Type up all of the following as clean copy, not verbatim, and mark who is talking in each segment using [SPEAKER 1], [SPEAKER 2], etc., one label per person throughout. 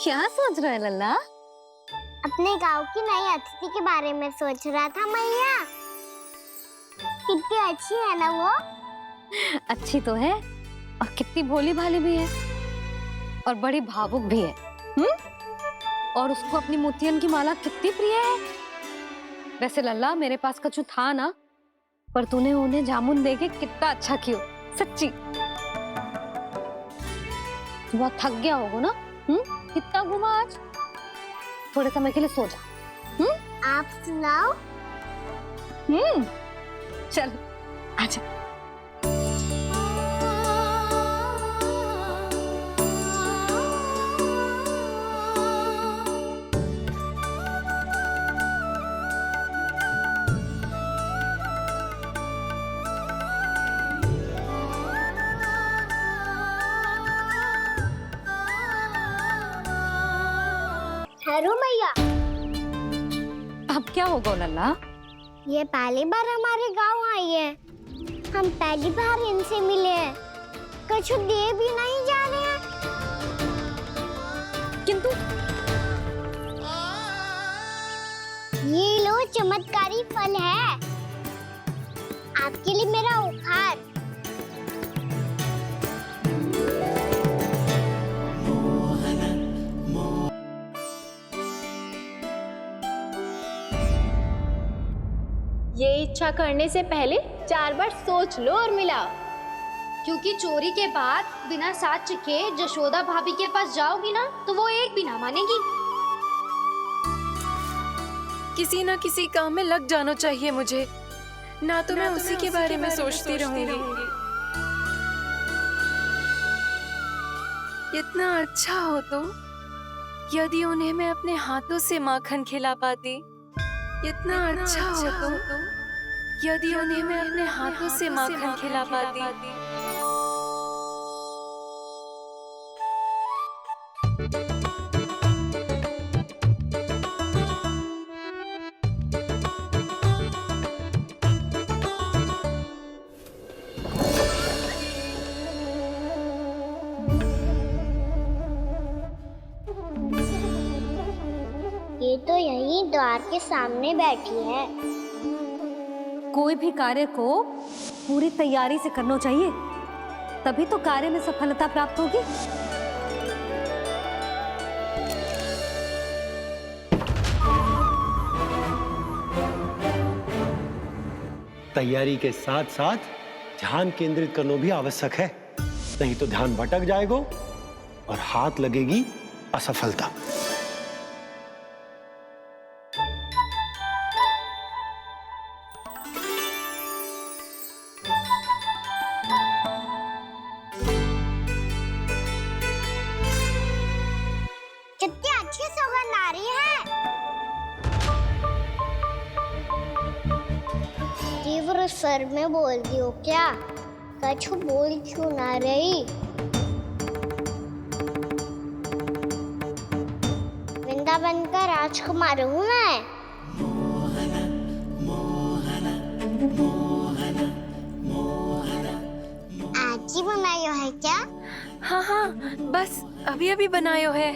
[SPEAKER 1] क्या सोच रहा है लल्ला?
[SPEAKER 2] अपने गांव की नई अतिथि के बारे में सोच रहा था मैया। कितनी अच्छी है ना वो।
[SPEAKER 1] अच्छी तो है और कितनी भोली भाली भी है और बड़ी भावुक भी है। और उसको अपनी मोतियन की माला कितनी प्रिय है। वैसे लल्ला मेरे पास कछु था ना, पर तूने उन्हें जामुन देके कितना अच्छा किया सच्ची। बहुत थक गया होगा ना? कितना घूमा आज। थोड़े समय के लिए सो जा।
[SPEAKER 2] आप सुनाओ।
[SPEAKER 1] चल आजा।
[SPEAKER 2] ठहरू मैया।
[SPEAKER 1] अब क्या होगा लल्ला?
[SPEAKER 2] ये पहली बार हमारे गांव आई है। हम पहली बार इनसे मिले हैं। कछु दे भी नहीं जा रहे हैं।
[SPEAKER 1] किंतु
[SPEAKER 2] ये लो चमत्कारी फल है। आपके लिए मेरा उपहार।
[SPEAKER 3] ये इच्छा करने से पहले 4 बार सोच लो और मिलाओ।
[SPEAKER 4] क्योंकि चोरी के बाद बिना साथ चिखे जशोदा भाभी के पास जाओगी ना तो वो एक भी ना मानेगी।
[SPEAKER 3] किसी ना किसी काम में लग जाना चाहिए मुझे, ना तो मैं उसी के बारे में सोचती रहूंगी। इतना अच्छा हो तो यदि उन्हें मैं अपने हाथों से माखन खिला पाती। इतना अच्छा हो तो यदि उन्हें मैं अपने हाथों से माखन खिला पाती।
[SPEAKER 2] ये तो यहीं द्वार के सामने बैठी है।
[SPEAKER 1] कोई भी कार्य को पूरी तैयारी से करना चाहिए, तभी तो कार्य में सफलता प्राप्त होगी।
[SPEAKER 5] तैयारी के साथ साथ ध्यान केंद्रित करना भी आवश्यक है, नहीं तो ध्यान भटक जाएगा और हाथ लगेगी असफलता।
[SPEAKER 2] कितनी अच्छी सुगंध आ रही है। तीव्र स्वर में बोलती हो क्या? कछु बोल क्यों ना रही? वृंदावन का राजकुमार हूँ मैं। आज ही बनायो है क्या?
[SPEAKER 3] हाँ हाँ, बस अभी अभी बनायो है।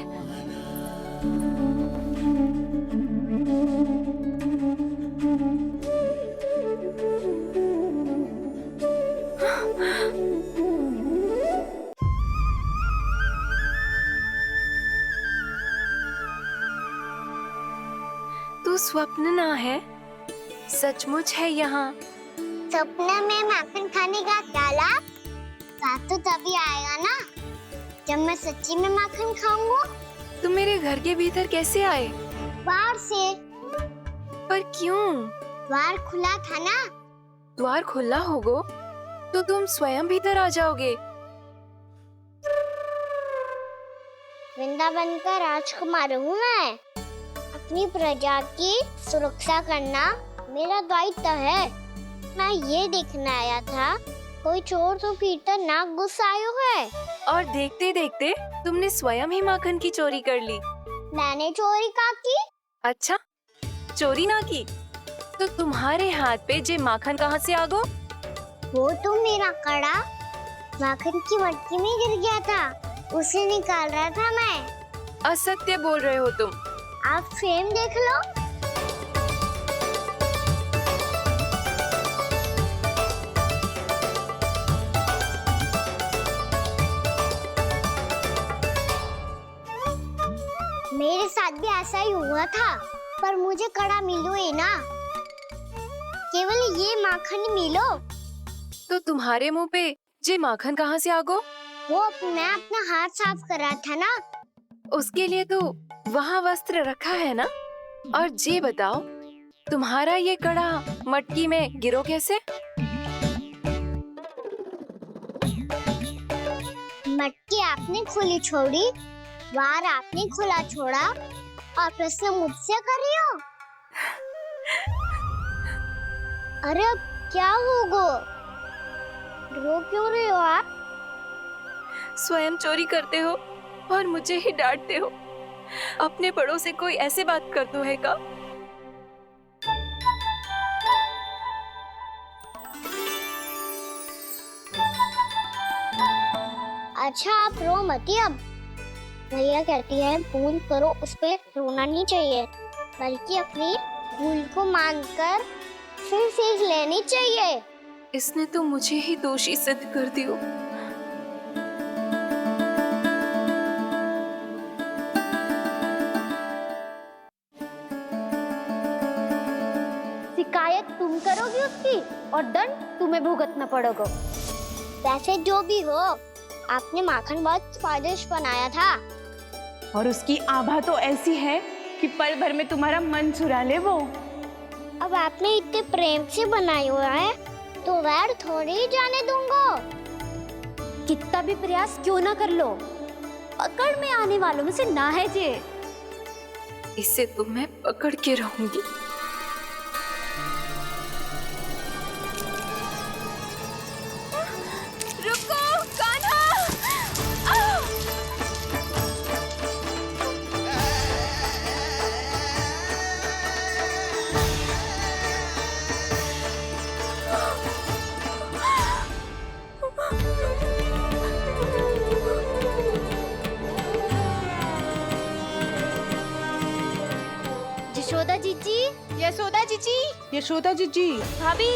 [SPEAKER 3] तू स्वप्न ना है, सचमुच है यहाँ।
[SPEAKER 2] सपने में माखन खाने का क्या लाभ? स्वाद तो तभी आएगा ना जब मैं सच्ची में माखन खाऊंगा।
[SPEAKER 3] तुम मेरे घर के भीतर कैसे आए?
[SPEAKER 2] बाहर से।
[SPEAKER 3] पर क्यों?
[SPEAKER 2] द्वार खुला था ना।
[SPEAKER 3] द्वार खुला होगा तो तुम स्वयं भीतर आ जाओगे।
[SPEAKER 2] वृंदावन का राजकुमार हूँ मैं। अपनी प्रजा की सुरक्षा करना मेरा दायित्व है। मैं ये देखने आया था कोई चोर तो भीतर ना घुस आयो है।
[SPEAKER 3] और देखते देखते तुमने स्वयं ही माखन की चोरी कर ली।
[SPEAKER 2] मैंने चोरी का की?
[SPEAKER 3] अच्छा, चोरी ना की तो तुम्हारे हाथ पे जे माखन कहाँ से आ गो?
[SPEAKER 2] वो तो मेरा कड़ा माखन की मटकी में गिर गया था, उसे निकाल रहा था मैं।
[SPEAKER 3] असत्य बोल रहे हो तुम।
[SPEAKER 2] आप फ्रेम देख लो। मेरे साथ भी ऐसा ही हुआ था, पर मुझे कड़ा मिलो ही ना, केवल ये माखन ही मिलो।
[SPEAKER 3] तो तुम्हारे मुंह पे ये माखन कहाँ से आ गो?
[SPEAKER 2] वो मैं अपना हाथ साफ कर रहा था ना।
[SPEAKER 3] उसके लिए तो वहाँ वस्त्र रखा है ना। और ये बताओ, तुम्हारा ये कड़ा मटकी में गिरो कैसे?
[SPEAKER 2] मटकी आपने खुली छोड़ी, वार आपने खुला छोड़ा, और प्रश्न मुझसे कर रही हो? अरे अब क्या होगा? रो क्यों रहे हो आप?
[SPEAKER 3] स्वयं चोरी करते हो और मुझे ही डांटते हो। अपने बड़ों से कोई ऐसे बात कर दो है का?
[SPEAKER 2] अच्छा आप रो मती अब। भैया कहती है भूल करो, उस पे रोना नहीं चाहिए, बल्कि अपनी भूल को मानकर फिर सीख लेनी चाहिए।
[SPEAKER 3] इसने तो मुझे ही दोषी सिद्ध कर दियो।
[SPEAKER 4] शिकायत तुम करोगी उसकी और दंड तुम्हें भुगतना पड़ेगा।
[SPEAKER 2] वैसे जो भी हो, आपने माखन बहुत स्वादिष्ट बनाया था।
[SPEAKER 6] और उसकी आभा तो ऐसी है कि पल भर में तुम्हारा मन चुरा ले वो।
[SPEAKER 2] अब आपने इतने प्रेम से बनाया हुआ है, तो वैर थोड़ी ही जाने दूंगा।
[SPEAKER 4] कितना भी प्रयास क्यों ना कर लो, पकड़ में आने वालों में से ना है जे।
[SPEAKER 3] इसे तो मैं पकड़ के रहूंगी। रुको कान्हा!
[SPEAKER 4] यशोदा जीजी,
[SPEAKER 6] यशोदा जीजी, यशोदा जीजी,
[SPEAKER 4] भाभी,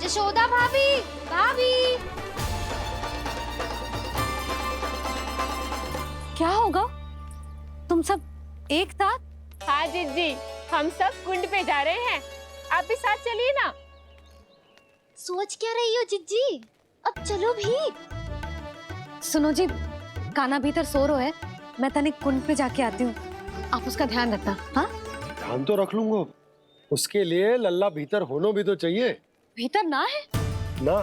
[SPEAKER 4] यशोदा भाभी, भाभी।
[SPEAKER 1] क्या होगा? तुम सब एक साथ?
[SPEAKER 6] हाँ जीजी, हम सब कुंड पे जा रहे हैं, आप भी साथ चलिए ना।
[SPEAKER 4] सोच क्या रही हो जीजी? अब चलो भी।
[SPEAKER 1] सुनो जी, कान्हा भीतर सो रो है, मैं तनिक कुंड पे जाके आती हूँ, आप उसका ध्यान रखना। हाँ,
[SPEAKER 5] ध्यान तो रख लूंगा, उसके लिए लल्ला भीतर होना भी तो चाहिए।
[SPEAKER 1] भीतर ना है?
[SPEAKER 5] ना,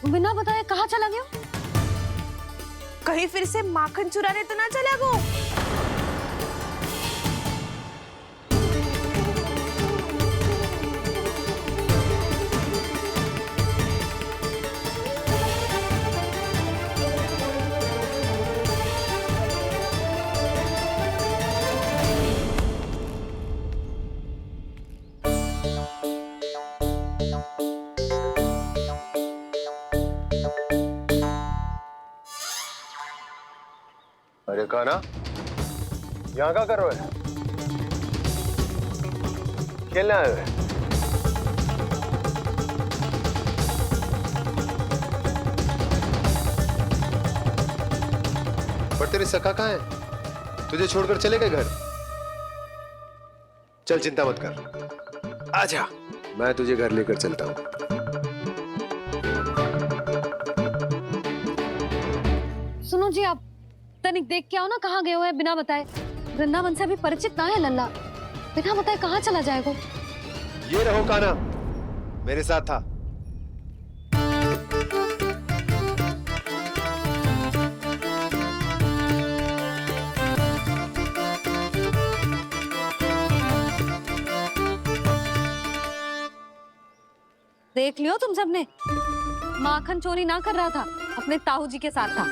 [SPEAKER 1] बिना बताए कहाँ चला गया?
[SPEAKER 6] कहीं फिर से माखन चुराने तो ना चला वो।
[SPEAKER 5] अरे कान्हा, यहाँ क्या कर रहे हो? खेलने आए हुए?
[SPEAKER 7] पर तेरे सखा कहाँ है? तुझे छोड़कर चले गए घर? चल चिंता मत कर, आजा, मैं तुझे घर लेकर चलता हूँ।
[SPEAKER 1] सुनो जी, आप तनिक देख के आओ ना, कहाँ गए हुए हैं बिना बताए। वृंदावन से अभी परिचित ना है लल्ला, बिना बताए कहाँ चला जाएगा?
[SPEAKER 7] ये रहो कान्हा, मेरे साथ था।
[SPEAKER 1] देख लियो तुम सबने, माखन चोरी ना कर रहा था, अपने ताऊ जी के साथ था।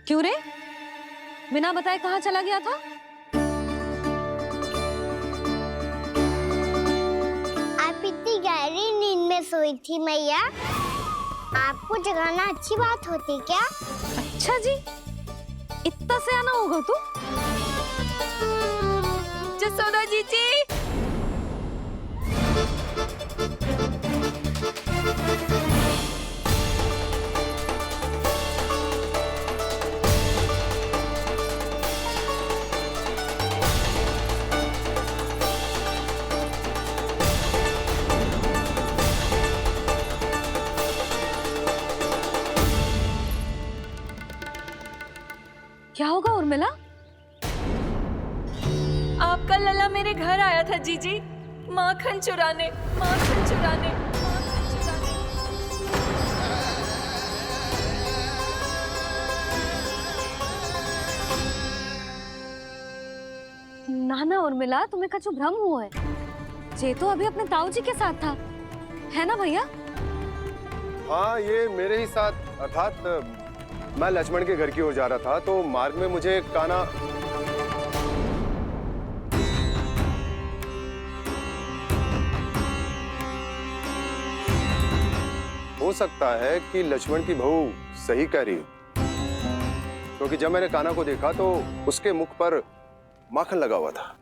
[SPEAKER 1] क्यों रे, बिना बताए कहाँ चला गया था?
[SPEAKER 2] आप इतनी गहरी नींद में सोई थी मैया, आपको जगाना अच्छी बात होती क्या?
[SPEAKER 1] अच्छा जी, कितना सयाना होगा तू।
[SPEAKER 3] जसोदा जीजी,
[SPEAKER 1] क्या होगा उर्मिला?
[SPEAKER 3] आपका लला मेरे घर आया था जीजी, माखन चुराने, माखन चुराने, माखन चुराने।
[SPEAKER 1] ना ना उर्मिला, तुम्हें कछु भ्रम हुआ है। जे तो अभी अपने ताऊ जी के साथ था, है ना भैया?
[SPEAKER 7] हाँ, ये मेरे ही साथ, अर्थात मैं लक्ष्मण के घर की ओर जा रहा था तो मार्ग में मुझे कान्हा हो सकता है कि लक्ष्मण की बहू सही कह रही, क्योंकि जब मैंने कान्हा को देखा तो उसके मुख पर माखन लगा हुआ था।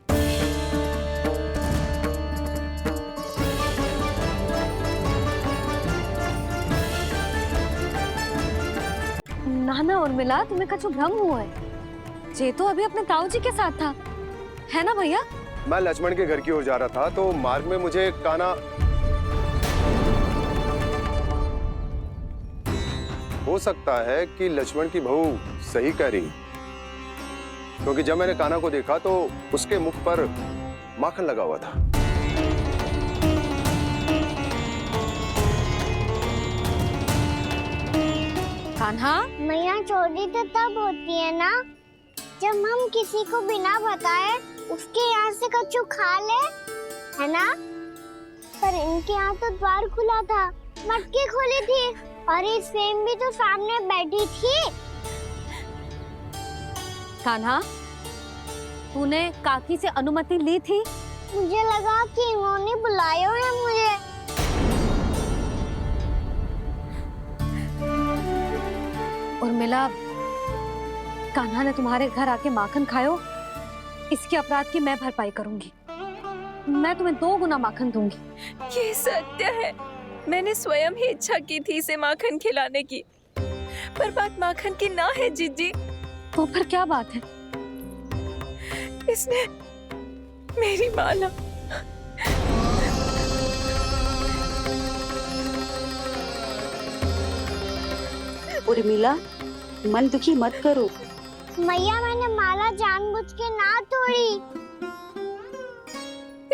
[SPEAKER 1] ना ना उर्मिला, तुम्हें कछु भ्रम हुआ है। जे तो अभी अपने ताऊ जी के साथ था, है ना भैया?
[SPEAKER 7] मैं लक्ष्मण के घर की ओर जा रहा था तो मार्ग में मुझे कान्हा हो सकता है कि लक्ष्मण की बहू सही कह रही, क्योंकि जब मैंने कान्हा को देखा तो उसके मुख पर माखन लगा हुआ था।
[SPEAKER 1] कान्हा,
[SPEAKER 2] मैया चोरी तो तब होती है ना जब हम किसी को बिना बताए उसके यहाँ से कछु खा ले, है ना? पर इनके यहाँ तो द्वार खुला था, मटकी खुली थी और ये सेम भी तो सामने बैठी थी।
[SPEAKER 1] कान्हा, तूने काकी से अनुमति ली थी?
[SPEAKER 2] मुझे लगा कि इन्होंने बुलाया है मुझे।
[SPEAKER 1] उर्मिला, कान्हा ने तुम्हारे घर आके माखन खायो, इसके अपराध की मैं भरपाई करूंगी। मैं तुम्हें 2 गुना माखन दूंगी।
[SPEAKER 3] ये सत्य है, मैंने स्वयं ही इच्छा की थी इसे माखन खिलाने की, पर बात माखन की ना है जीजी।
[SPEAKER 1] तो फिर क्या बात है?
[SPEAKER 3] इसने मेरी माला
[SPEAKER 8] उर्मिला, मन दुखी मत करो।
[SPEAKER 2] मैया, मैंने माला जानबूझ के ना तोड़ी।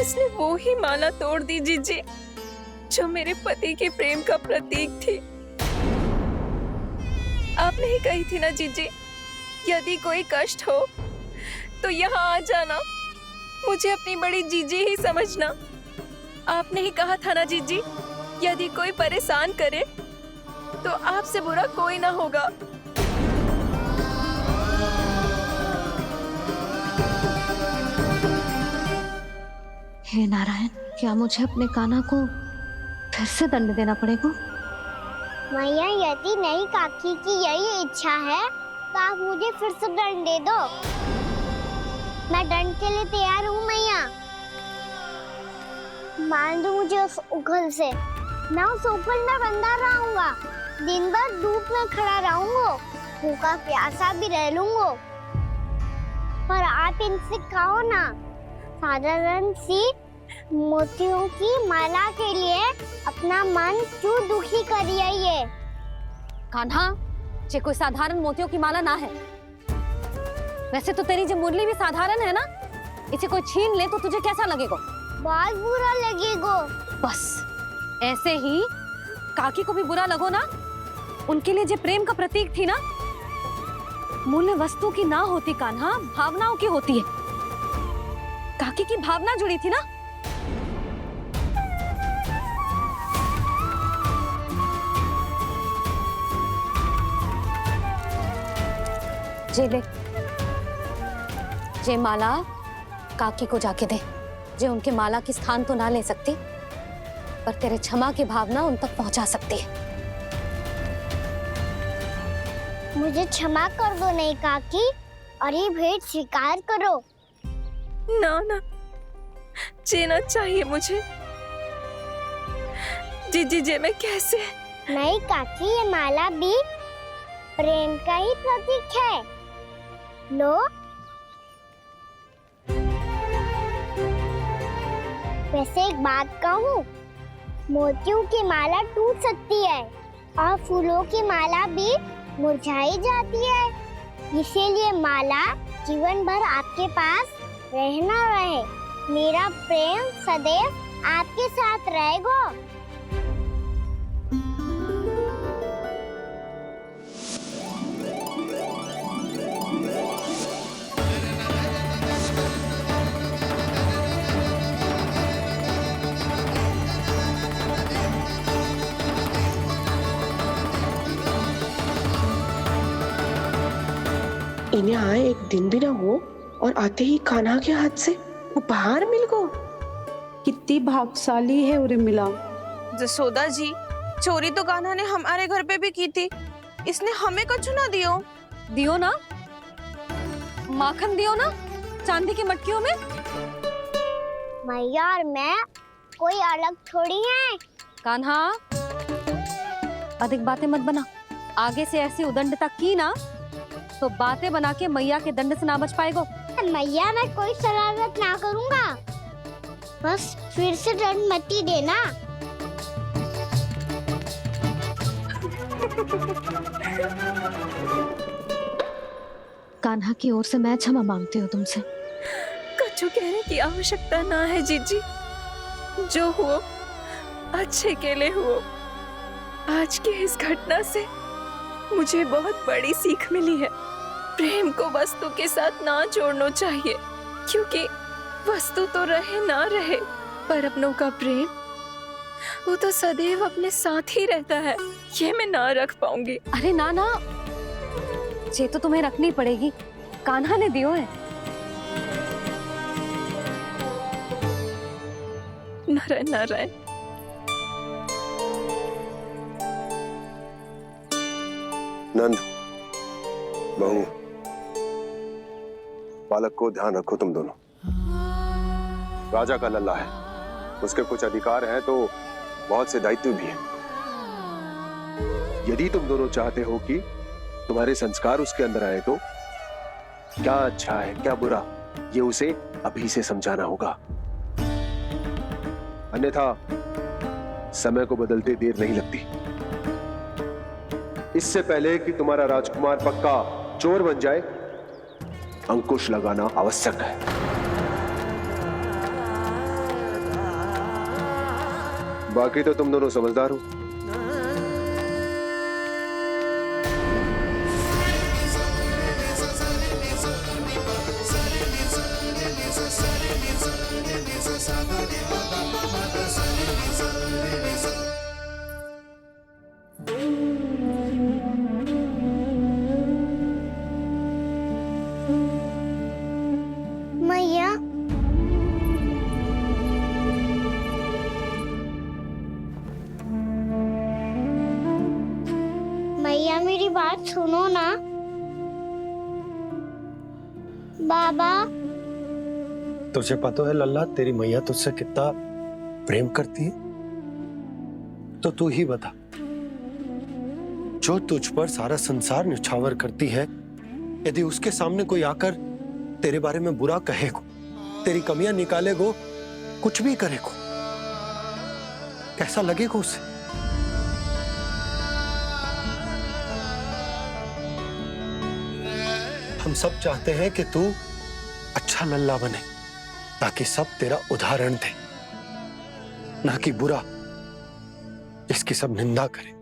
[SPEAKER 3] इसने वो ही माला तोड़ दी जीजी जो मेरे पति के प्रेम का प्रतीक थी। आपने ही कही थी ना जीजी, यदि कोई कष्ट हो तो यहाँ आ जाना, मुझे अपनी बड़ी जीजी ही समझना। आपने ही कहा था ना जीजी, यदि कोई परेशान करे तो आपसे बुरा कोई ना होगा।
[SPEAKER 1] हे नारायण, क्या मुझे अपने कान्हा को फिर से दंड देना पड़ेगा?
[SPEAKER 2] मैया, यदि नहीं काकी की यही इच्छा है तो आप मुझे फिर से दंड दे दो। मैं दंड के लिए तैयार हूँ मैया। मान दो मुझे उस उखल से, मैं उस उखल में बंधा रहूंगा, दिन भर धूप में खड़ा रहूंगा, भूखा प्यासा भी रह लूंगा। पर आप इनसे कहो ना, साधारण सी मोतियों की माला के लिए अपना मन क्यों दुखी करिए? ये
[SPEAKER 1] कान्हा, ये कोई साधारण मोतियों की माला ना है। वैसे तो तेरी जो मुरली भी साधारण है ना, इसे कोई छीन ले तो तुझे कैसा लगेगा?
[SPEAKER 2] बहुत बुरा लगेगा।
[SPEAKER 1] बस ऐसे ही काकी को भी बुरा लगो ना। उनके लिए जो प्रेम का प्रतीक थी ना, मूल्य वस्तु की ना होती कान्हा, भावनाओं की होती है। काकी की भावना जुड़ी थी ना। जे ले, जे माला काकी को जाके दे। जे उनके माला की स्थान तो ना ले सकती, पर तेरे क्षमा की भावना उन तक पहुंचा सकती है।
[SPEAKER 2] मुझे क्षमा कर दो नहीं काकी, और ये भेंट स्वीकार करो।
[SPEAKER 3] ना ना, जीना चाहिए मुझे। जीजी जे मैं कैसे?
[SPEAKER 2] नहीं काकी, ये माला भी प्रेम का ही प्रतीक है। लो। वैसे एक बात कहूँ, मोतियों की माला टूट सकती है और फूलों की माला भी मुरझाई जाती है। इसीलिए माला जीवन भर आपके पास रहना रहे। मेरा प्रेम सदैव आपके साथ रहेगा।
[SPEAKER 9] इन्हें आए एक दिन भी ना हो और आते ही कान्हा के हाथ से उपहार मिल गो।
[SPEAKER 8] कितनी भाग्यशाली है उर्मिला।
[SPEAKER 6] जसोदा जी, चोरी तो कान्हा ने हमारे घर पे भी की थी, इसने हमें कछु ना दियो।
[SPEAKER 1] दियो ना, माखन दियो ना चांदी की मटकियों में।
[SPEAKER 2] मैया और मैं कोई अलग थोड़ी हैं।
[SPEAKER 1] कान्हा, अधिक बातें मत बना। आगे से ऐसी उदंडता की ना तो बातें बना के मैया के दंड से ना बच पाएगो।
[SPEAKER 2] मैया, मैं कोई शरारत ना करूंगा, बस फिर से दंड मत ही देना।
[SPEAKER 1] कान्हा की ओर से मैं क्षमा मांगती हूँ तुमसे।
[SPEAKER 3] कछु कहने की आवश्यकता ना है जीजी, जो हुआ अच्छे के लिए हुआ। आज की इस घटना से मुझे बहुत बड़ी सीख मिली है। प्रेम को वस्तु के साथ ना जोड़ना चाहिए, क्योंकि वस्तु तो रहे ना रहे, पर अपनों का प्रेम वो तो सदैव अपने साथ ही रहता है। ये मैं ना रख पाऊंगी।
[SPEAKER 1] अरे ना ना, ये तो तुम्हें रखनी पड़ेगी। कान्हा ने दियो है।
[SPEAKER 3] नारायण नारायण।
[SPEAKER 7] नंद, बहू, बालक को ध्यान रखो तुम दोनों। राजा का लल्ला है, उसके कुछ अधिकार हैं तो बहुत से दायित्व भी हैं। यदि तुम दोनों चाहते हो कि तुम्हारे संस्कार उसके अंदर आए तो क्या अच्छा है क्या बुरा, ये उसे अभी से समझाना होगा। अन्यथा समय को बदलते देर नहीं लगती। इससे पहले कि तुम्हारा राजकुमार पक्का चोर बन जाए, अंकुश लगाना आवश्यक है। बाकी तो तुम दोनों समझदार हो।
[SPEAKER 2] मैया, मैया मेरी बात सुनो ना। बाबा,
[SPEAKER 5] तुझे पता है लल्ला, तेरी मैया तुझसे कितना प्रेम करती है? तो तू ही बता, जो तुझ पर सारा संसार न्यौछावर करती है, यदि उसके सामने कोई आकर तेरे बारे में बुरा कहेगो, तेरी कमियां निकालेगो, कुछ भी करेगो, कैसा लगेगा उसे? हम सब चाहते हैं कि तू अच्छा लल्ला बने, ताकि सब तेरा उदाहरण दे, ना कि बुरा जिसकी सब निंदा करे।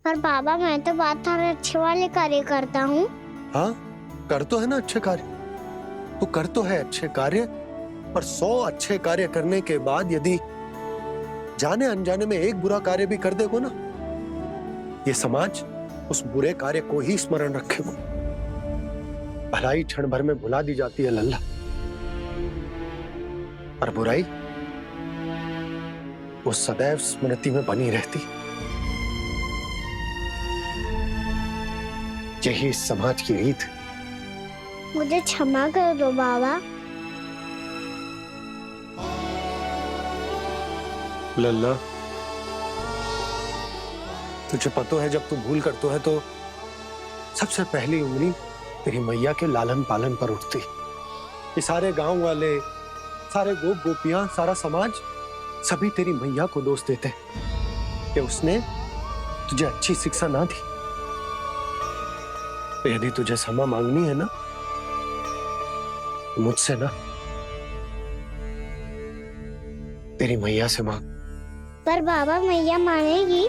[SPEAKER 2] पर बाबा, मैं तो बात हर अच्छे वाले कार्य करता हूँ।
[SPEAKER 5] हाँ, कर तो है ना अच्छे कार्य, तू कर तो है अच्छे कार्य, पर 100 अच्छे कार्य करने के बाद यदि जाने अनजाने में एक बुरा कार्य भी कर देगो ना, ये समाज उस बुरे कार्य को ही स्मरण रखेगो। भलाई क्षण भर में भुला दी जाती है लल्ला, और बुराई वो सदैव स्मृति में बनी रहती। यही इस समाज की रीत,
[SPEAKER 2] मुझे क्षमा कर दो बाबा।
[SPEAKER 5] लल्ला, तुझे पता है जब तू भूल करतो है तो सबसे पहली उंगली तेरी मैया के लालन पालन पर उठती। ये सारे गांव वाले, सारे गोप गोपियां, सारा समाज सभी तेरी मैया को दोष देते कि उसने तुझे अच्छी शिक्षा ना दी। तो यदि तुझे क्षमा मांगनी है ना, मुझसे ना, तेरी मैया से मांग।
[SPEAKER 2] पर बाबा मैया मानेगी?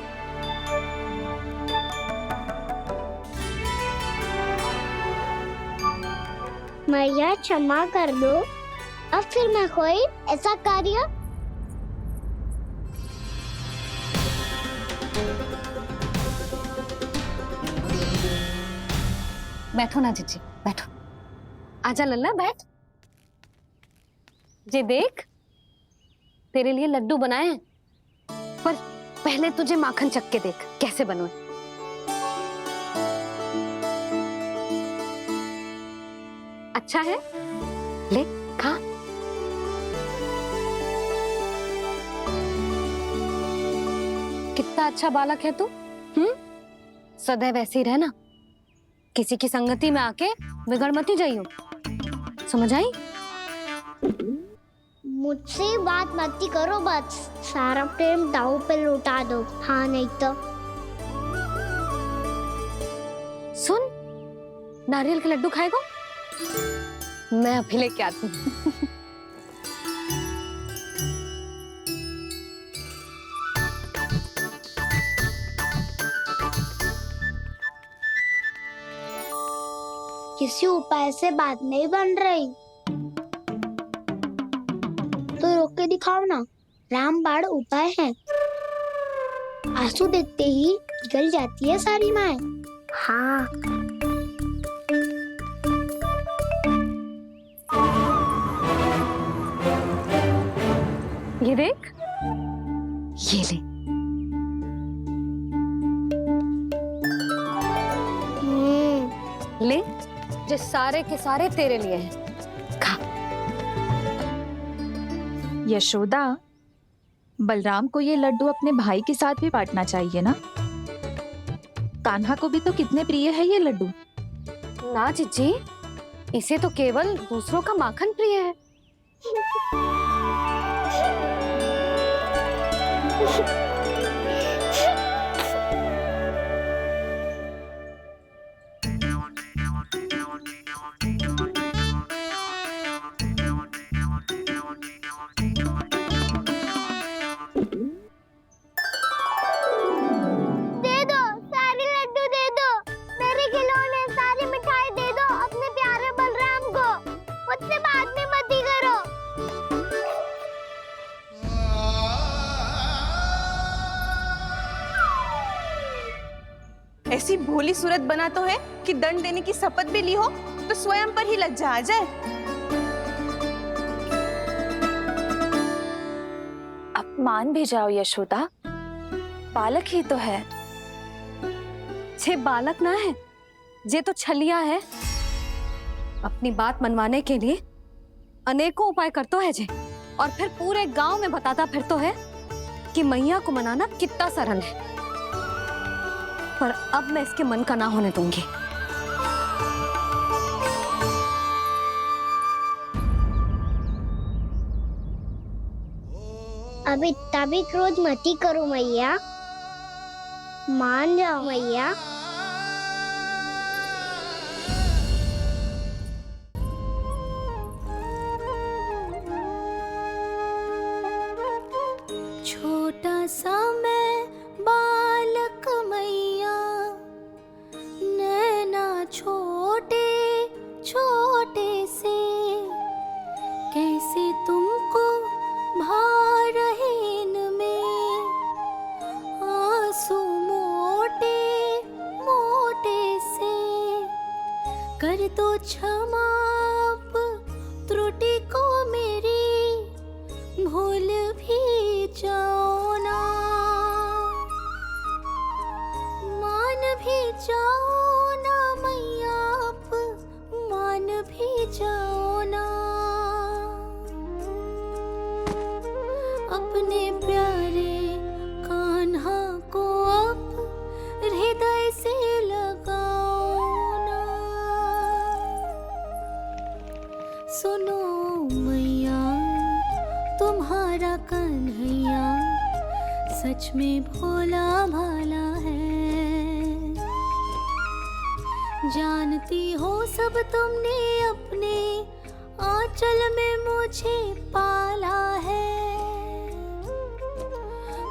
[SPEAKER 2] मैया क्षमा कर दो, अब फिर मैं कोई ऐसा कार्य।
[SPEAKER 1] बैठो ना जीजी, बैठो। आजा लल्ला, बैठ। जे देख, तेरे लिए लड्डू बनाए हैं, पर पहले तुझे माखन चख के देख कैसे बने। अच्छा है, ले खा। कितना अच्छा बालक है तू। सदैव ऐसे ही रहना, किसी की संगति में आके बिगड़ मत जाइयो, समझ आई?
[SPEAKER 2] मुझसे बात मत ही करो, बस सारा प्रेम दाव पे लुटा दो। हाँ नहीं तो
[SPEAKER 1] सुन, नारियल के लड्डू खाएगा? मैं अभी लेके आती हूँ।
[SPEAKER 2] किसी उपाय से बात नहीं बन रही तो रोक के दिखाओ ना। रामबाण उपाय है, आंसू देखते ही गल जाती है सारी माए। हाँ
[SPEAKER 1] ये देख, ये ले। ले, जो सारे के सारे तेरे लिए हैं, खा।
[SPEAKER 3] यशोदा, बलराम को ये लड्डू अपने भाई के साथ भी बांटना चाहिए ना। कान्हा को भी तो कितने प्रिय है ये लड्डू।
[SPEAKER 1] ना जीजी, इसे तो केवल दूसरों का माखन प्रिय है।
[SPEAKER 6] ऐसी भोली सूरत बना तो है कि दंड देने की शपथ भी ली हो तो स्वयं पर ही लज्जा आ जाए।
[SPEAKER 3] अब मान भी जाओ यशोदा, बालक ही तो है।
[SPEAKER 1] छे बालक ना है, जे तो छलिया है। अपनी बात मनवाने के लिए अनेकों उपाय करतो है जे, और फिर पूरे गांव में बताता फिरतो है कि मैया को मनाना कितना सरल है। पर अब मैं इसके मन का ना होने दूंगी।
[SPEAKER 2] अब इतना भी क्रोध मत ही करो मैया, मान जाओ मैया।
[SPEAKER 10] छोटा सा मैं बालक मैया, नैना छोटे छोटे से, कैसे तुमको भा रहे इनमें आंसू मोटे मोटे से। कर दो क्षमा त्रुटि को मेरी, भूल भी जाओ ना, मान भी जाओ ना मैया, मान भी में भोला भाला है। जानती हो सब तुमने अपने आंचल में मुझे पाला है।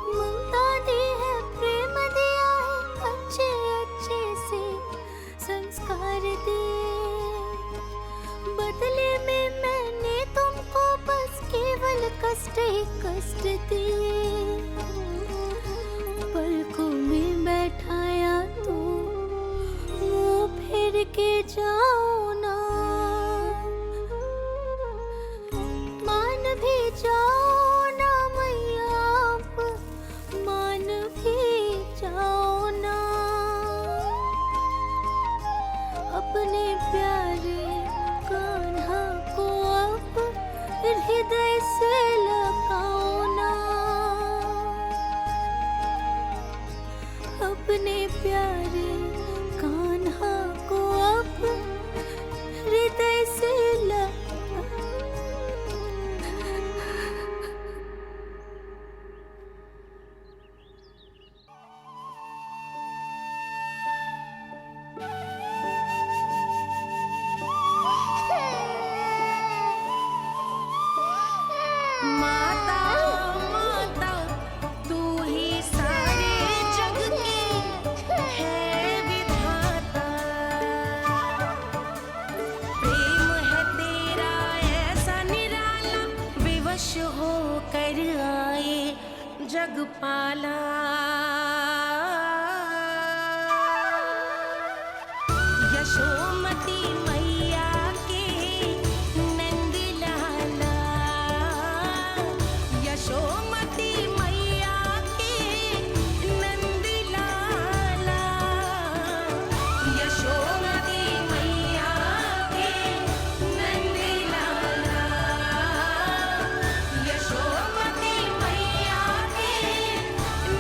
[SPEAKER 10] ममता दी है, प्रेम दिया है, अच्छे अच्छे से संस्कार दिए। बदले में मैंने तुमको बस केवल कष्ट ही कष्ट दिए। पलकों में बैठाया तो मुंह फेर के जाओ ना, मान भी जाओ ना मैया, आप मान भी जाओ ना। अपने प्यारे कान्हा को अब हृदय से लगाओ ना। अपने प्यारे कान्हा को अब हृदय से माता माता तू ही सारे जग की है विधाता। प्रेम है तेरा ऐसा निराला, विवश होकर आए जग पाला। यशोमती मैया के नंद लाला, यशोमती मैया के नंद लाला, यशोमती मैया के नंद लाला, यशोमती मैया के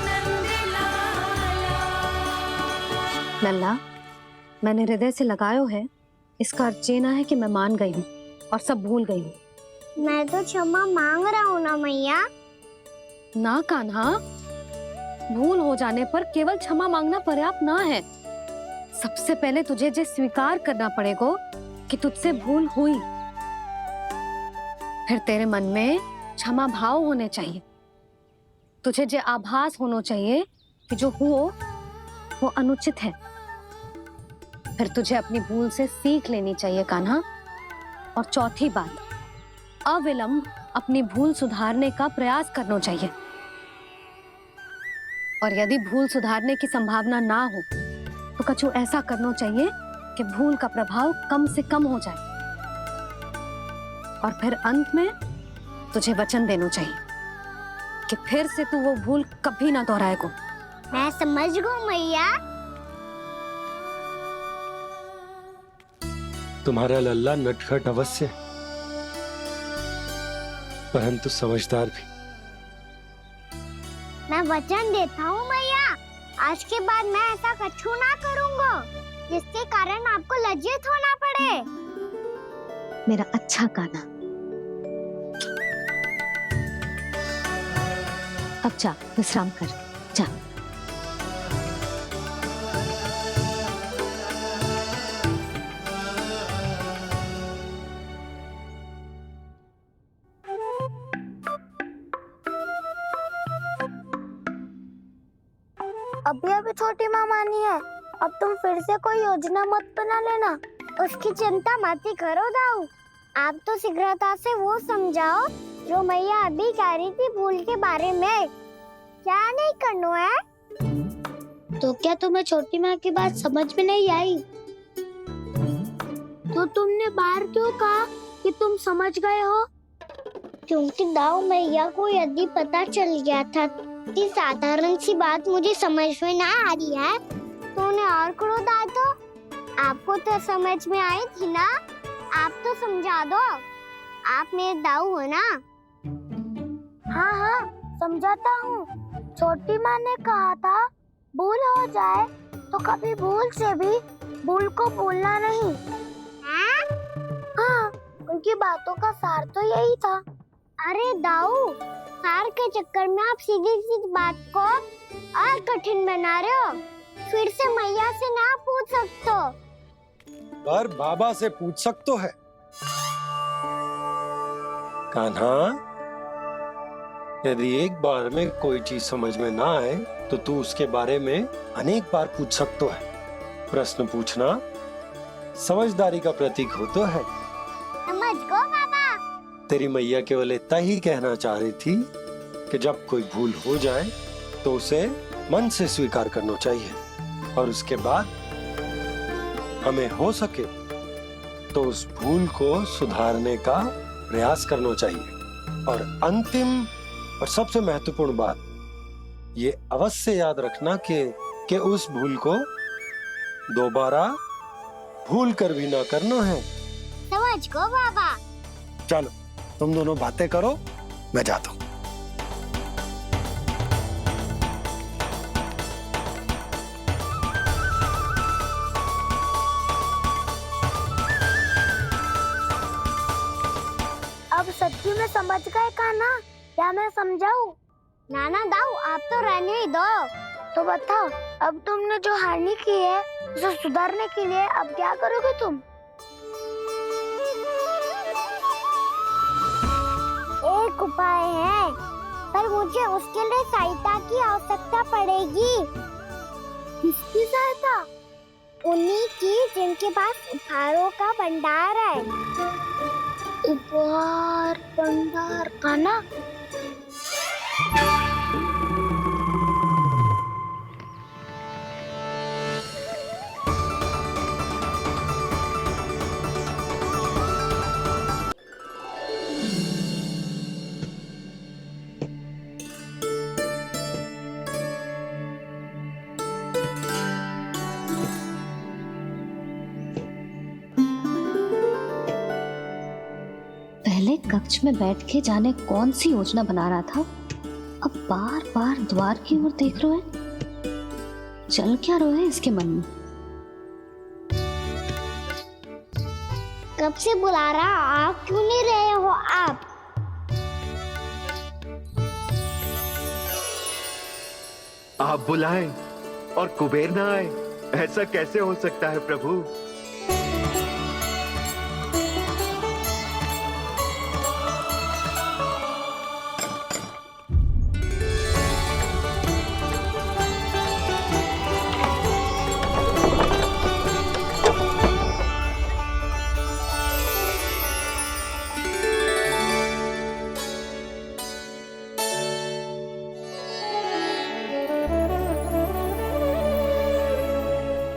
[SPEAKER 10] नंद लाला।
[SPEAKER 1] लल्ला, मैंने हृदय से लगायो है, इसका अर्थ ये ना है कि मैं मान गई हूँ और सब भूल गई हूँ।
[SPEAKER 2] मैं तो क्षमा मांग रहा हूँ ना मैया।
[SPEAKER 1] ना कान्हा, भूल हो जाने पर केवल क्षमा मांगना पर्याप्त ना है। सबसे पहले तुझे जे स्वीकार करना पड़ेगा कि तुझसे भूल हुई। फिर तेरे मन में क्षमा भाव होने चाहिए। तुझे जे आभास होना चाहिए कि जो हुआ वो अनुचित है। फिर तुझे अपनी भूल से सीख लेनी चाहिए कान्हा। और चौथी बात, अविलंब अपनी भूल सुधारने का प्रयास करना चाहिए। और यदि भूल सुधारने की संभावना ना हो तो कछु ऐसा करना चाहिए कि भूल का प्रभाव कम से कम हो जाए। और फिर अंत में तुझे वचन देना चाहिए कि फिर से तू वो भूल कभी ना दोहराएगा।
[SPEAKER 2] मैं समझ गई मैया।
[SPEAKER 5] तुम्हारा लल्ला नटखट अवश्य, परंतु समझदार भी।
[SPEAKER 2] मैं वचन देता हूँ मैया, आज के बाद मैं ऐसा कछु ना करूँगा जिसके कारण आपको लज्जित होना पड़े।
[SPEAKER 1] मेरा अच्छा कान्हा, अब जा विश्राम कर, जा।
[SPEAKER 2] अभी अभी छोटी माँ मानी है, अब तुम फिर से कोई योजना मत बना लेना। उसकी चिंता मत ही करो दाऊ। आप तो शीघ्रता से वो समझाओ जो मैया अभी कह रही थी भूल के बारे में। क्या नहीं करना है? तो क्या तुम्हें छोटी माँ की बात समझ में नहीं आई? तो तुमने बाहर क्यों कहा कि तुम समझ गए हो? क्योंकि दाऊ मैया को यदि पता चल गया था कि साधारण सी बात मुझे समझ में ना आ रही है तो उन्हें और क्रोध आया। तो आपको तो समझ में आई थी ना, आप तो समझा दो। आप मेरे दाऊ हो ना। हाँ हाँ समझाता हूँ। छोटी माँ ने कहा था भूल हो जाए तो कभी भूल से भी भूल को भूलना नहीं। हाँ, उनकी बातों का सार तो यही था। अरे दाऊ, हार के चक्कर में आप सीधी सीधी बात को और कठिन बना रहे हो। फिर से मैया से ना पूछ सकते हो।
[SPEAKER 5] पर बाबा से पूछ सकते है। कान्हा, यदि एक बार में कोई चीज समझ में ना आए तो तू उसके बारे में अनेक बार पूछ सकते है। प्रश्न पूछना समझदारी का प्रतीक होता है।
[SPEAKER 2] समझ गो बाबा।
[SPEAKER 5] तेरी मैया केवल इतना ही कहना चाह रही थी कि जब कोई भूल हो जाए तो उसे मन से स्वीकार करना चाहिए और उसके बाद हमें हो सके तो उस भूल को सुधारने का प्रयास करना चाहिए। और अंतिम और सबसे महत्वपूर्ण बात ये अवश्य याद रखना कि उस भूल को दोबारा भूल कर भी ना करना है।
[SPEAKER 2] समझ गो बाबा।
[SPEAKER 5] चलो तुम दोनों बातें करो, मैं जाता हूँ।
[SPEAKER 2] अब सच्ची में समझ गए कान्हा? क्या मैं समझाऊं? नाना दाऊ, आप तो रहने ही दो। तो बताओ, अब तुमने जो हानि की है उसे सुधारने के लिए अब क्या करोगे तुम? एक उपाय है, पर मुझे उसके लिए सहायता की आवश्यकता पड़ेगी। किसकी सहायता? उन्हीं की जिनके पास उपहारों का भंडार है। उपहार भंडार का ना?
[SPEAKER 1] पहले कक्ष में बैठ के जाने कौन सी योजना बना रहा था, अब बार बार द्वार की ओर देख रहे हैं। चल क्या रहे हैं इसके मन में?
[SPEAKER 2] कब से बुला रहा, आप क्यों नहीं रहे हो?
[SPEAKER 11] आप बुलाएं और कुबेर ना आए, ऐसा कैसे हो सकता है प्रभु?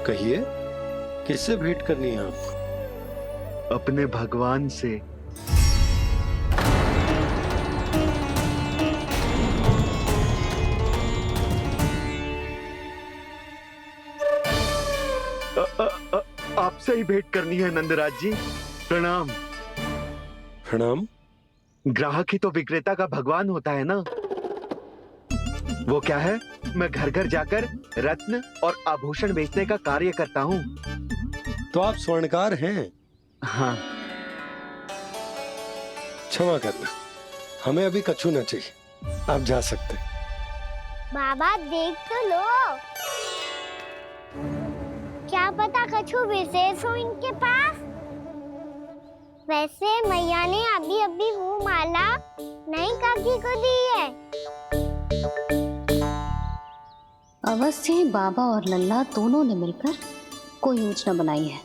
[SPEAKER 5] कहिए, किससे भेंट करनी है आपको?
[SPEAKER 11] अपने भगवान से। आपसे ही भेंट करनी है नंदराज जी। प्रणाम।
[SPEAKER 5] प्रणाम।
[SPEAKER 11] ग्राहक ही तो विक्रेता का भगवान होता है ना। वो क्या है, मैं घर घर जाकर रत्न और आभूषण बेचने का कार्य करता हूँ।
[SPEAKER 5] तो आप स्वर्णकार हैं?
[SPEAKER 11] हाँ।
[SPEAKER 5] क्षमा करना, हमें अभी कछु न चाहिए, आप जा सकते हैं।
[SPEAKER 2] बाबा देख तो लो, क्या पता कछु विशेष हो इनके पास। वैसे मैया ने अभी अभी वो माला नई काकी को दी है।
[SPEAKER 1] अवश्य ही बाबा और लल्ला दोनों ने मिलकर कोई योजना बनाई है।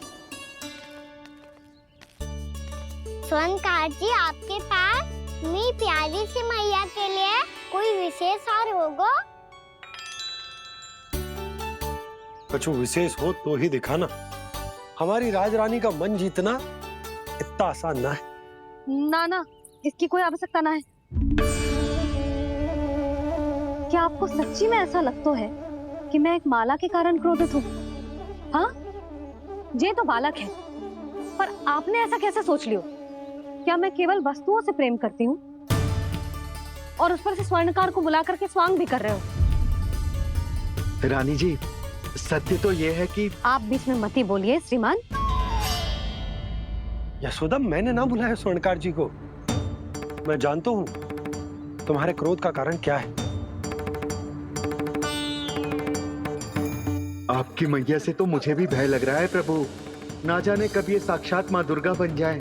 [SPEAKER 2] स्वर्णकार जी, आपके पास मेरी प्यारी सी मैया के लिए कोई विशेष हार होगा?
[SPEAKER 5] कछु विशेष हो तो ही दिखाना। हमारी राजरानी का मन जीतना इतना आसान ना है।
[SPEAKER 1] ना, इसकी कोई आवश्यकता ना है। क्या आपको सच्ची में ऐसा लगता है कि मैं एक माला के कारण क्रोधित हूँ? हाँ, ये तो बालक है, पर आपने ऐसा कैसे सोच लियो? क्या मैं केवल वस्तुओं से प्रेम करती हूँ और उस पर से स्वर्णकार को बुला करके स्वांग भी कर रहे हो?
[SPEAKER 11] रानी जी, सत्य तो ये है कि
[SPEAKER 1] आप बीच में मत ही बोलिए श्रीमान।
[SPEAKER 5] यशोदा, मैंने ना बुलाया स्वर्णकार जी को। मैं जानता हूँ तुम्हारे क्रोध का कारण क्या है?
[SPEAKER 11] आपकी मैया से तो मुझे भी भय लग रहा है प्रभु। ना जाने कब ये साक्षात माँ दुर्गा बन जाए।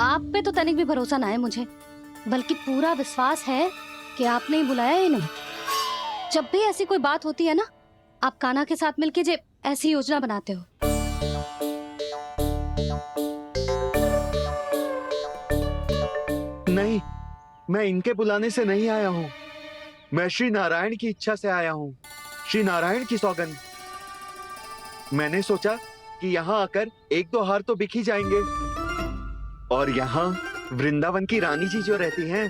[SPEAKER 1] आप पे तो तनिक भी भरोसा ना है मुझे, बल्कि पूरा विश्वास है कि आपने ही बुलाया इन्हें। जब भी ऐसी कोई बात होती है ना, आप कान्हा के साथ मिलके जे ऐसी योजना बनाते हो।
[SPEAKER 11] नहीं, मैं इनके बुलाने से नहीं आया हूँ। मैं श्री नारायण की इच्छा से आया हूँ, श्री नारायण की सौगंध। मैंने सोचा कि यहाँ आकर एक दो हार तो बिक ही जाएंगे। और यहाँ वृंदावन की रानी जी जो रहती हैं,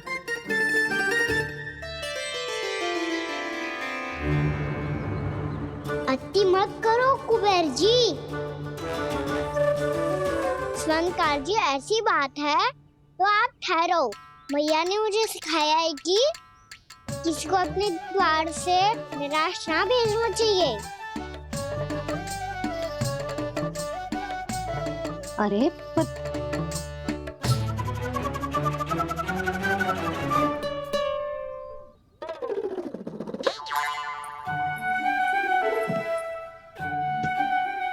[SPEAKER 2] अति मत करो कुबेर जी। स्वर्णकार जी, ऐसी बात है तो आप ठहरो। मैया ने मुझे सिखाया है कि किसी को अपने द्वार से निराश ना भेजना चाहिए।
[SPEAKER 1] अरे पर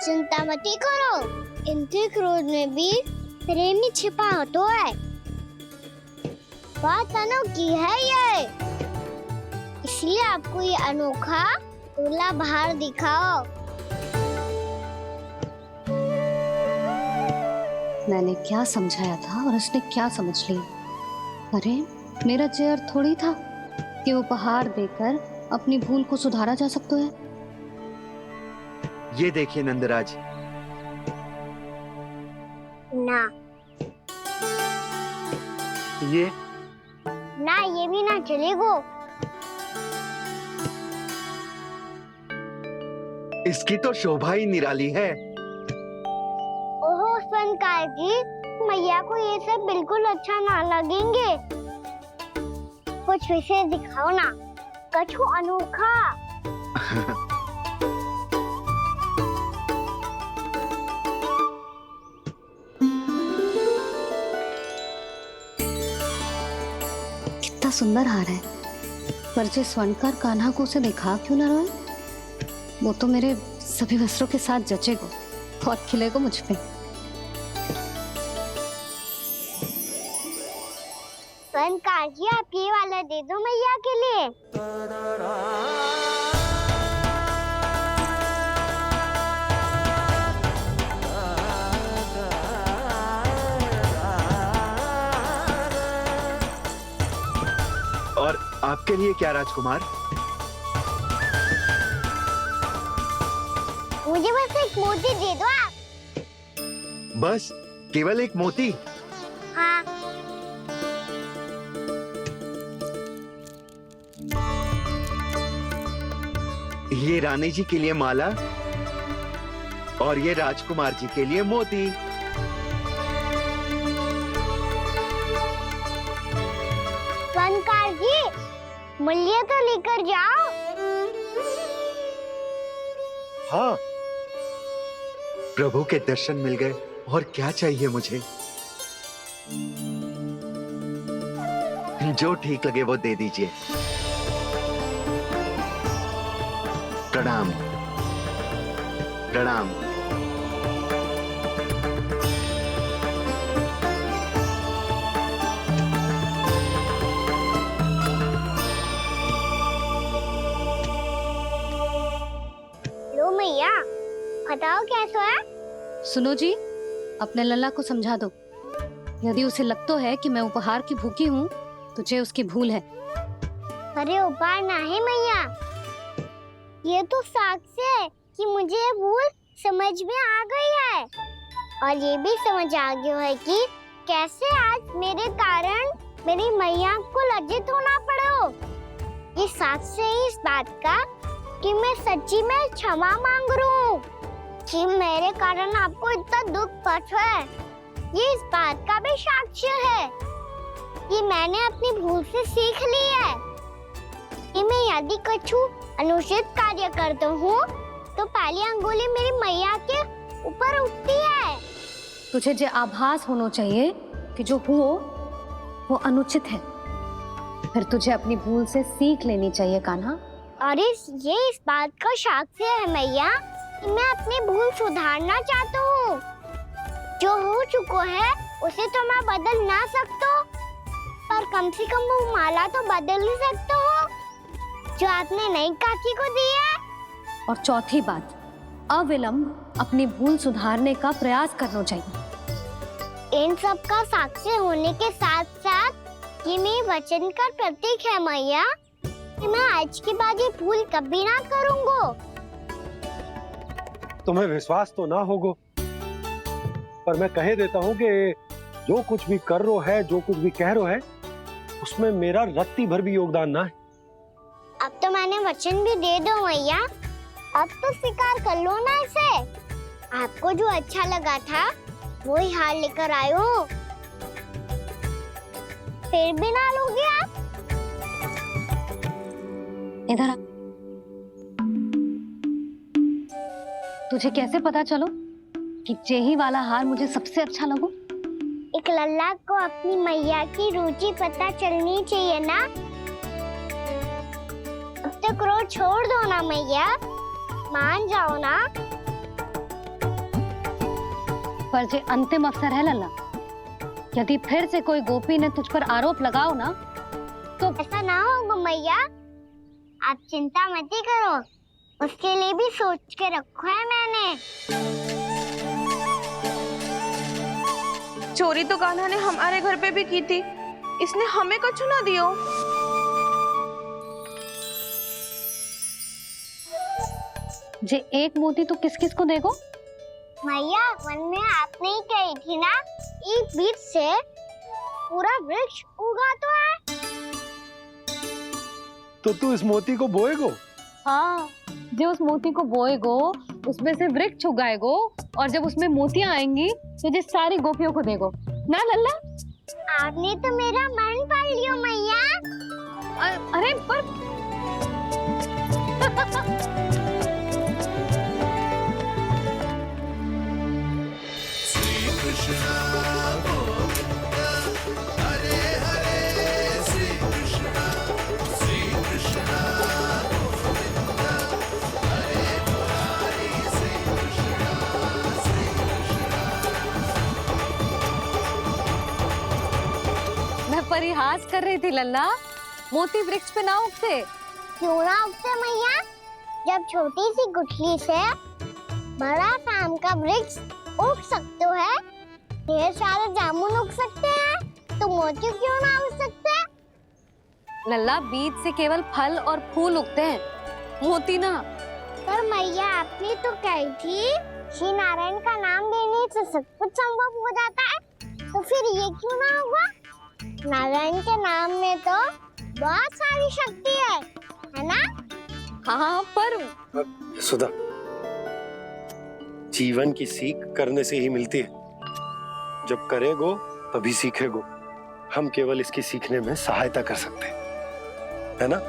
[SPEAKER 2] चिंता मत करो, इनके क्रोध में भी प्रेम ही छिपा होता है। बात अनोखी है ये, इसलिए आपको ये अनोखा दूल्हा बाहर दिखाओ।
[SPEAKER 1] मैंने क्या समझाया था और उसने क्या समझ लिया। अरे मेरा चेयर थोड़ी था कि उपहार देकर अपनी भूल को सुधारा जा सकता है।
[SPEAKER 11] ये देखिए नंदराज।
[SPEAKER 2] ना
[SPEAKER 11] ये
[SPEAKER 2] ना, ये भी ना चलेगो।
[SPEAKER 11] इसकी तो शोभा ही निराली है।
[SPEAKER 2] ओहो स्वर्णकार जी, मैया को ये सब बिल्कुल अच्छा ना लगेंगे। कुछ विशेष दिखाओ ना, कछु अनोखा।
[SPEAKER 1] कितना सुंदर हार है, पर जे स्वर्णकार कान्हा को उसे दिखा क्यों ना रोए? वो तो मेरे सभी वस्त्रों के साथ जचेगा, बहुत खिलेगा मुझ पे।
[SPEAKER 2] स्वर्णकार जी, आप ये वाला दे दो मैया के लिए।
[SPEAKER 11] और आपके लिए क्या राजकुमार?
[SPEAKER 2] मुझे बस एक मोती दे दो आप।
[SPEAKER 11] बस केवल एक मोती?
[SPEAKER 2] हाँ।
[SPEAKER 11] ये रानी जी के लिए माला और ये राजकुमार जी के लिए मोती।
[SPEAKER 2] स्वर्णकार जी, मूल्य तो लेकर जाओ।
[SPEAKER 5] हाँ,
[SPEAKER 11] प्रभु के दर्शन मिल गए, और क्या चाहिए मुझे? जो ठीक लगे वो दे दीजिए। प्रणाम प्रणाम।
[SPEAKER 2] लो मैया, बताओ कैसा है?
[SPEAKER 1] सुनो जी, अपने लल्ला को समझा दो। यदि उसे लगता है कि मैं उपहार की भूखी हूँ, तो ये उसकी भूल है।
[SPEAKER 2] अरे उपहार ना है मैया, ये तो साक्ष्य है कि मुझे ये भूल समझ में आ गई है, और ये भी समझ आ गया है कि कैसे आज मेरे कारण मेरी मैया को लज्जित होना पड़ो। ये साक्ष्य है इस बात का कि मैं सच्ची में क्षमा मांग रहा हूँ कि मेरे कारण आपको इतना दुख पहुंचा है। ये इस बात का भी साक्ष्य है कि मैंने अपनी भूल से सीख ली है कि मैं यदि कुछ अनुचित कार्य करता हूँ तो पहली अंगुली मेरी मैया के ऊपर उठती है।
[SPEAKER 1] तुझे जो आभास होना चाहिए कि जो हुआ वो अनुचित है, फिर तुझे अपनी भूल से सीख लेनी चाहिए कान्हा।
[SPEAKER 2] और ये इस बात का साक्ष्य है मैया कि मैं अपनी भूल सुधारना चाहता हूँ। जो हो चुका है उसे तो मैं बदल ना सकता, पर कम से कम वो माला तो बदल ही सकता हूँ जो आपने नई काकी को दी है।
[SPEAKER 1] और चौथी बात, अविलंब अपनी भूल सुधारने का प्रयास करना चाहिए।
[SPEAKER 2] इन सब का साक्षी होने के साथ साथ ये मेरे वचन का प्रतीक है मैया कि मैं आज के बाद ये भूल कभी ना करूँगा।
[SPEAKER 5] तुम्हें विश्वास तो ना होगो, पर मैं कह देता हूँ कि जो कुछ भी कर रो है, जो कुछ भी कह रो है, उसमें मेरा रत्ती भर भी योगदान ना है।
[SPEAKER 2] अब तो मैंने वचन भी दे दो मैया, अब तो स्वीकार कर लो ना इसे। आपको जो अच्छा लगा था वो ही हार लेकर आयो, फिर भी ना लोगे आप?
[SPEAKER 1] इधर आ। तुझे कैसे पता चलो कि जेही वाला हार मुझे सबसे अच्छा लगो?
[SPEAKER 2] एक लल्ला को अपनी मैया की रुचि पता चलनी चाहिए ना। अब तो क्रोध छोड़ दो ना मैया, मान जाओ ना।
[SPEAKER 1] पर जे अंतिम अवसर है लल्ला, यदि फिर से कोई गोपी ने तुझ पर आरोप लगाओ ना तो
[SPEAKER 2] ऐसा ना होगा मैया, आप चिंता मत ही करो, उसके लिए भी सोच के रखा है मैंने।
[SPEAKER 6] चोरी तो कान्हा ने हमारे घर पे भी की थी, इसने हमें कुछ ना दियो।
[SPEAKER 1] जे एक मोती तो किस किस को देगो?
[SPEAKER 2] मैया मन में आपने ही कही थी ना, एक बीज से पूरा वृक्ष उगा तो है।
[SPEAKER 5] तो तू इस मोती को बोएगो?
[SPEAKER 1] हाँ, जो उस मोती को बोएगो उसमें से वृक्ष उगाएगो, और जब उसमें मोतियां आएंगी तो जिस सारी गोपियों को देगो ना लल्ला।
[SPEAKER 2] आपने तो मेरा मन पढ़ लियो मैया।
[SPEAKER 1] अरे पर परिहास कर रही थी लल्ला, मोती वृक्ष पे ना उगते।
[SPEAKER 2] क्यों ना उगते मैया? जब छोटी सी गुठली से बड़ा आम का वृक्ष उग सकते है, ढेर सारे जामुन उग सकते हैं, तो मोती क्यों ना उग सकते?
[SPEAKER 1] लल्ला, बीज से केवल फल और फूल उगते हैं, मोती ना।
[SPEAKER 2] पर मैया आपने तो कही थी श्री नारायण का नाम लेने से सब कुछ संभव हो जाता है, तो फिर ये क्यों ना होगा? नारायण के नाम में तो बहुत सारी शक्ति है ना?
[SPEAKER 1] हाँ, पर
[SPEAKER 5] सुधा, जीवन की सीख करने से ही मिलती है। जब करेगो तभी सीखेगो। हम केवल इसकी सीखने में सहायता कर सकते हैं, है ना?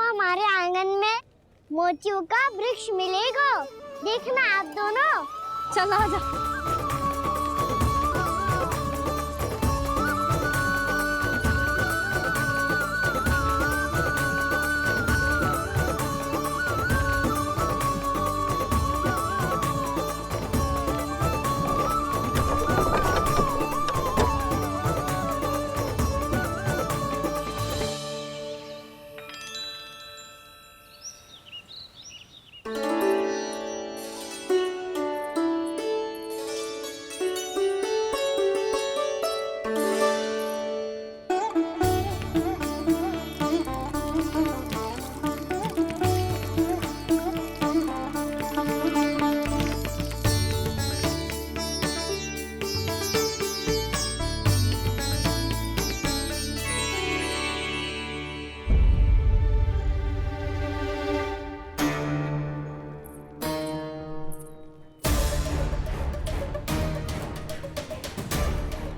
[SPEAKER 2] हमारे आंगन में मोतियों का वृक्ष मिलेगा, देखना आप दोनों।
[SPEAKER 1] चल आजा।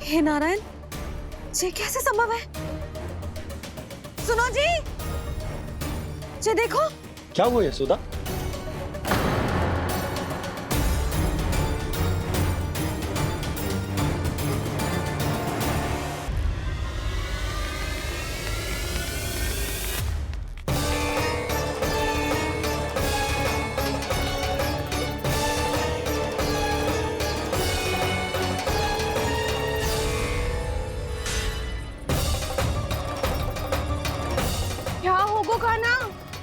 [SPEAKER 3] हे नारायण, ये कैसे संभव है? सुनो जी, ये देखो।
[SPEAKER 5] क्या हुआ यशोदा?
[SPEAKER 6] क्या होगा कान्हा?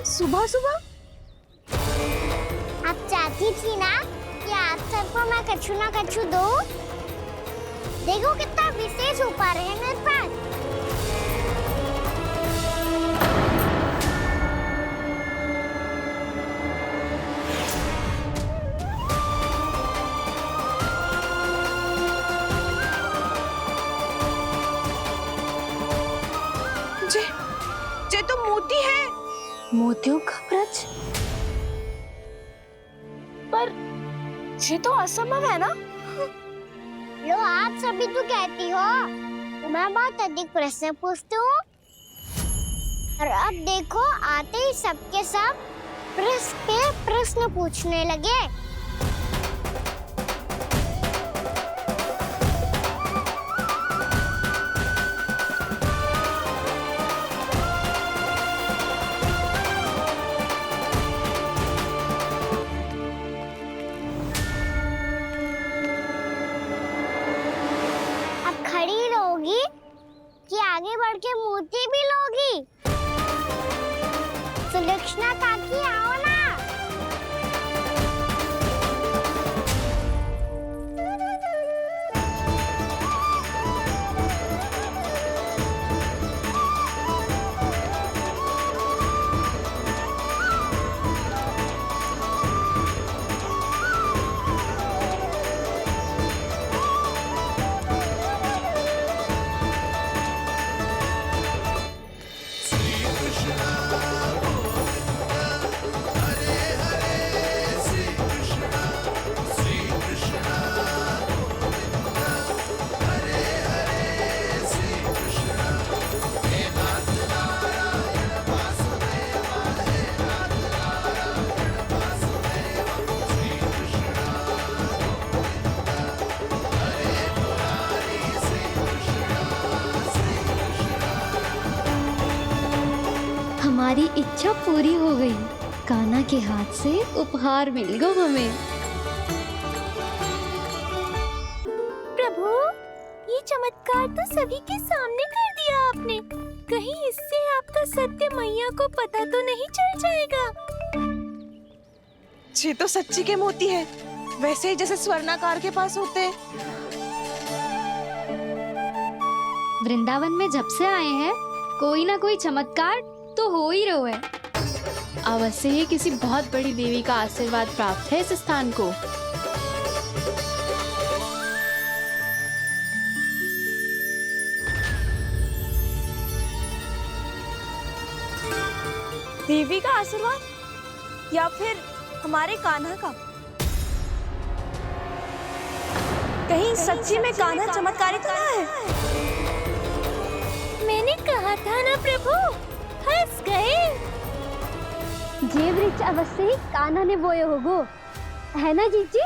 [SPEAKER 6] सुबह सुबह
[SPEAKER 2] आप चाहती थी ना कि आज सबको मैं कछु ना कछु दूं? देखो कितना विशेष उपहार है मेरे पास।
[SPEAKER 6] ये तो मोती है।
[SPEAKER 3] मोतियों का ब्रज?
[SPEAKER 6] पर ये तो असंभव है ना।
[SPEAKER 2] लो आप सभी तो कहती हो मैं बहुत अधिक प्रश्न पूछती हूँ, और अब देखो आते ही सबके सब प्रश्न पे प्रश्न पूछने लगे। खड़ी लोगी कि आगे बढ़ के मोती भी लोगी? सुलक्षणा काकी आओ ना।
[SPEAKER 4] हमारी इच्छा पूरी हो गई। कान्हा के हाथ से उपहार मिल गया हमें।
[SPEAKER 10] प्रभु, ये चमत्कार तो सभी के सामने कर दिया आपने। कहीं इससे आपका सत्य मैया को पता तो नहीं चल जाएगा?
[SPEAKER 6] ये तो सच्ची के मोती है, वैसे ही जैसे स्वर्णाकार के पास होते हैं।
[SPEAKER 4] वृंदावन में जब से आए हैं कोई ना कोई चमत्कार तो हो ही रहा है।
[SPEAKER 3] अवश्य ही किसी बहुत बड़ी देवी का आशीर्वाद प्राप्त है इस स्थान को।
[SPEAKER 6] देवी का आशीर्वाद या फिर हमारे कान्हा का? कहीं सच्ची में कान्हा चमत्कारी तो ना है?
[SPEAKER 10] मैंने कहा था ना प्रभु, हंस गए।
[SPEAKER 4] ये वृक्ष अवश्य ही कान्हा ने बोए होगो, है ना जीजी?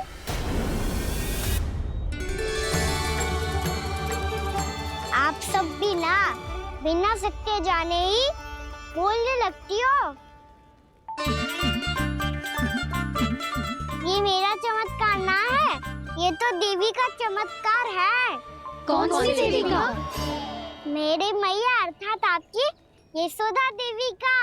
[SPEAKER 2] आप सब भी ना बिना सत्य जाने ही बोलने लगती हो। ये मेरा चमत्कार ना है, ये तो देवी का चमत्कार है।
[SPEAKER 4] कौन सी देवी का?
[SPEAKER 2] मेरे मैया अर्थात आपकी यशोदा देवी का।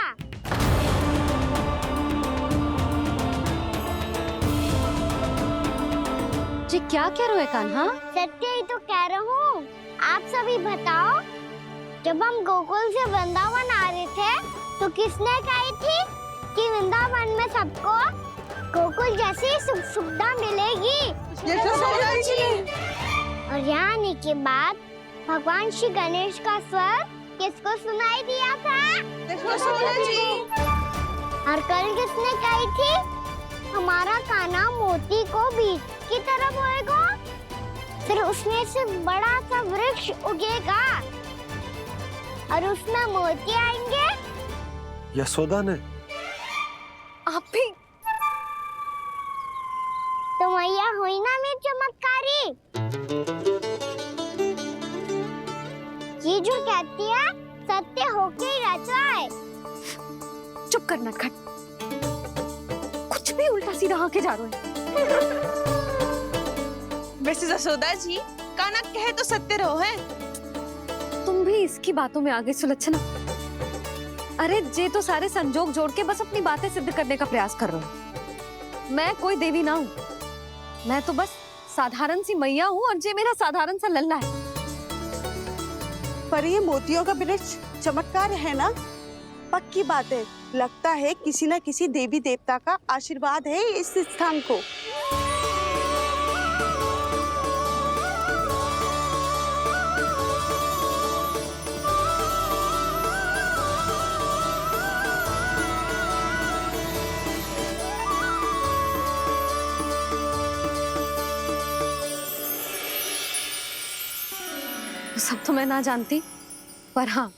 [SPEAKER 1] जी क्या कह रहे हो कान्हा?
[SPEAKER 2] सत्य ही तो कह रहा हूँ। आप सभी बताओ, जब हम गोकुल से वृंदावन आ रहे थे तो किसने कही थी कि वृंदावन में सबको गोकुल जैसी सुख सुविधा मिलेगी? और यहाँ आने के बाद भगवान श्री गणेश का स्वर किसको सुनाई दिया था? और कल किसने कही थी हमारा कान्हा मोती को बीच की तरफ होएगा? फिर उसमें से बड़ा सा वृक्ष उगेगा और उसमें मोती आएंगे।
[SPEAKER 5] यशोदा ने?
[SPEAKER 1] आप भी?
[SPEAKER 2] तो मैया हुई ना मेरी चमत्कारी। ये जो कहती है सत्य होके ही रहता है।
[SPEAKER 1] चुप करना खट, कुछ भी उल्टा सीधा आके जा रहे हैं।
[SPEAKER 6] वैसे जसोदा जी, काना कहे तो सत्य रहो है।
[SPEAKER 1] तुम भी इसकी बातों में आगे सुलझना। अरे जे तो सारे संजोग जोड़ के बस अपनी बातें सिद्ध करने का प्रयास कर रहे हो। मैं कोई देवी ना हूँ, मैं तो बस साधारण सी मैया हूँ और जे मेरा साधारण सा लल्ला है।
[SPEAKER 8] पर ये मोतियों का वृक्ष चमत्कार है ना? पक्की बात है, लगता है किसी न किसी देवी देवता का आशीर्वाद है इस स्थान को।
[SPEAKER 1] सब तो मैं ना जानती, पर हाँ,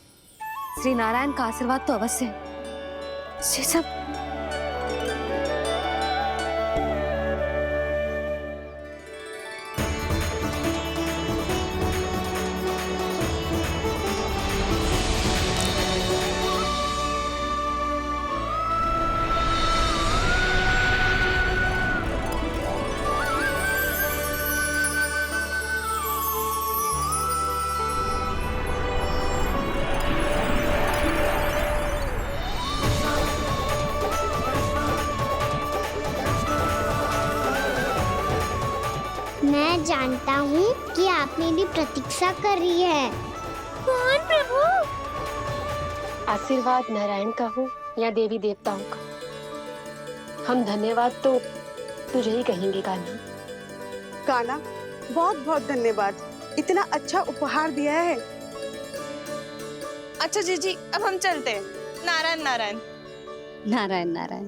[SPEAKER 1] श्री नारायण का आशीर्वाद तो अवश्य है। ये सब
[SPEAKER 2] मैं जानता हूँ कि आप मेरी प्रतीक्षा कर रही है। कौन प्रभु?
[SPEAKER 9] आशीर्वाद नारायण का हो या देवी देवताओं का, हम धन्यवाद तो तुझे ही कहेंगे कान्हा।
[SPEAKER 8] कान्हा, बहुत बहुत धन्यवाद, इतना अच्छा उपहार दिया है।
[SPEAKER 6] अच्छा जीजी, अब हम चलते हैं। नारायण नारायण।
[SPEAKER 1] नारायण नारायण।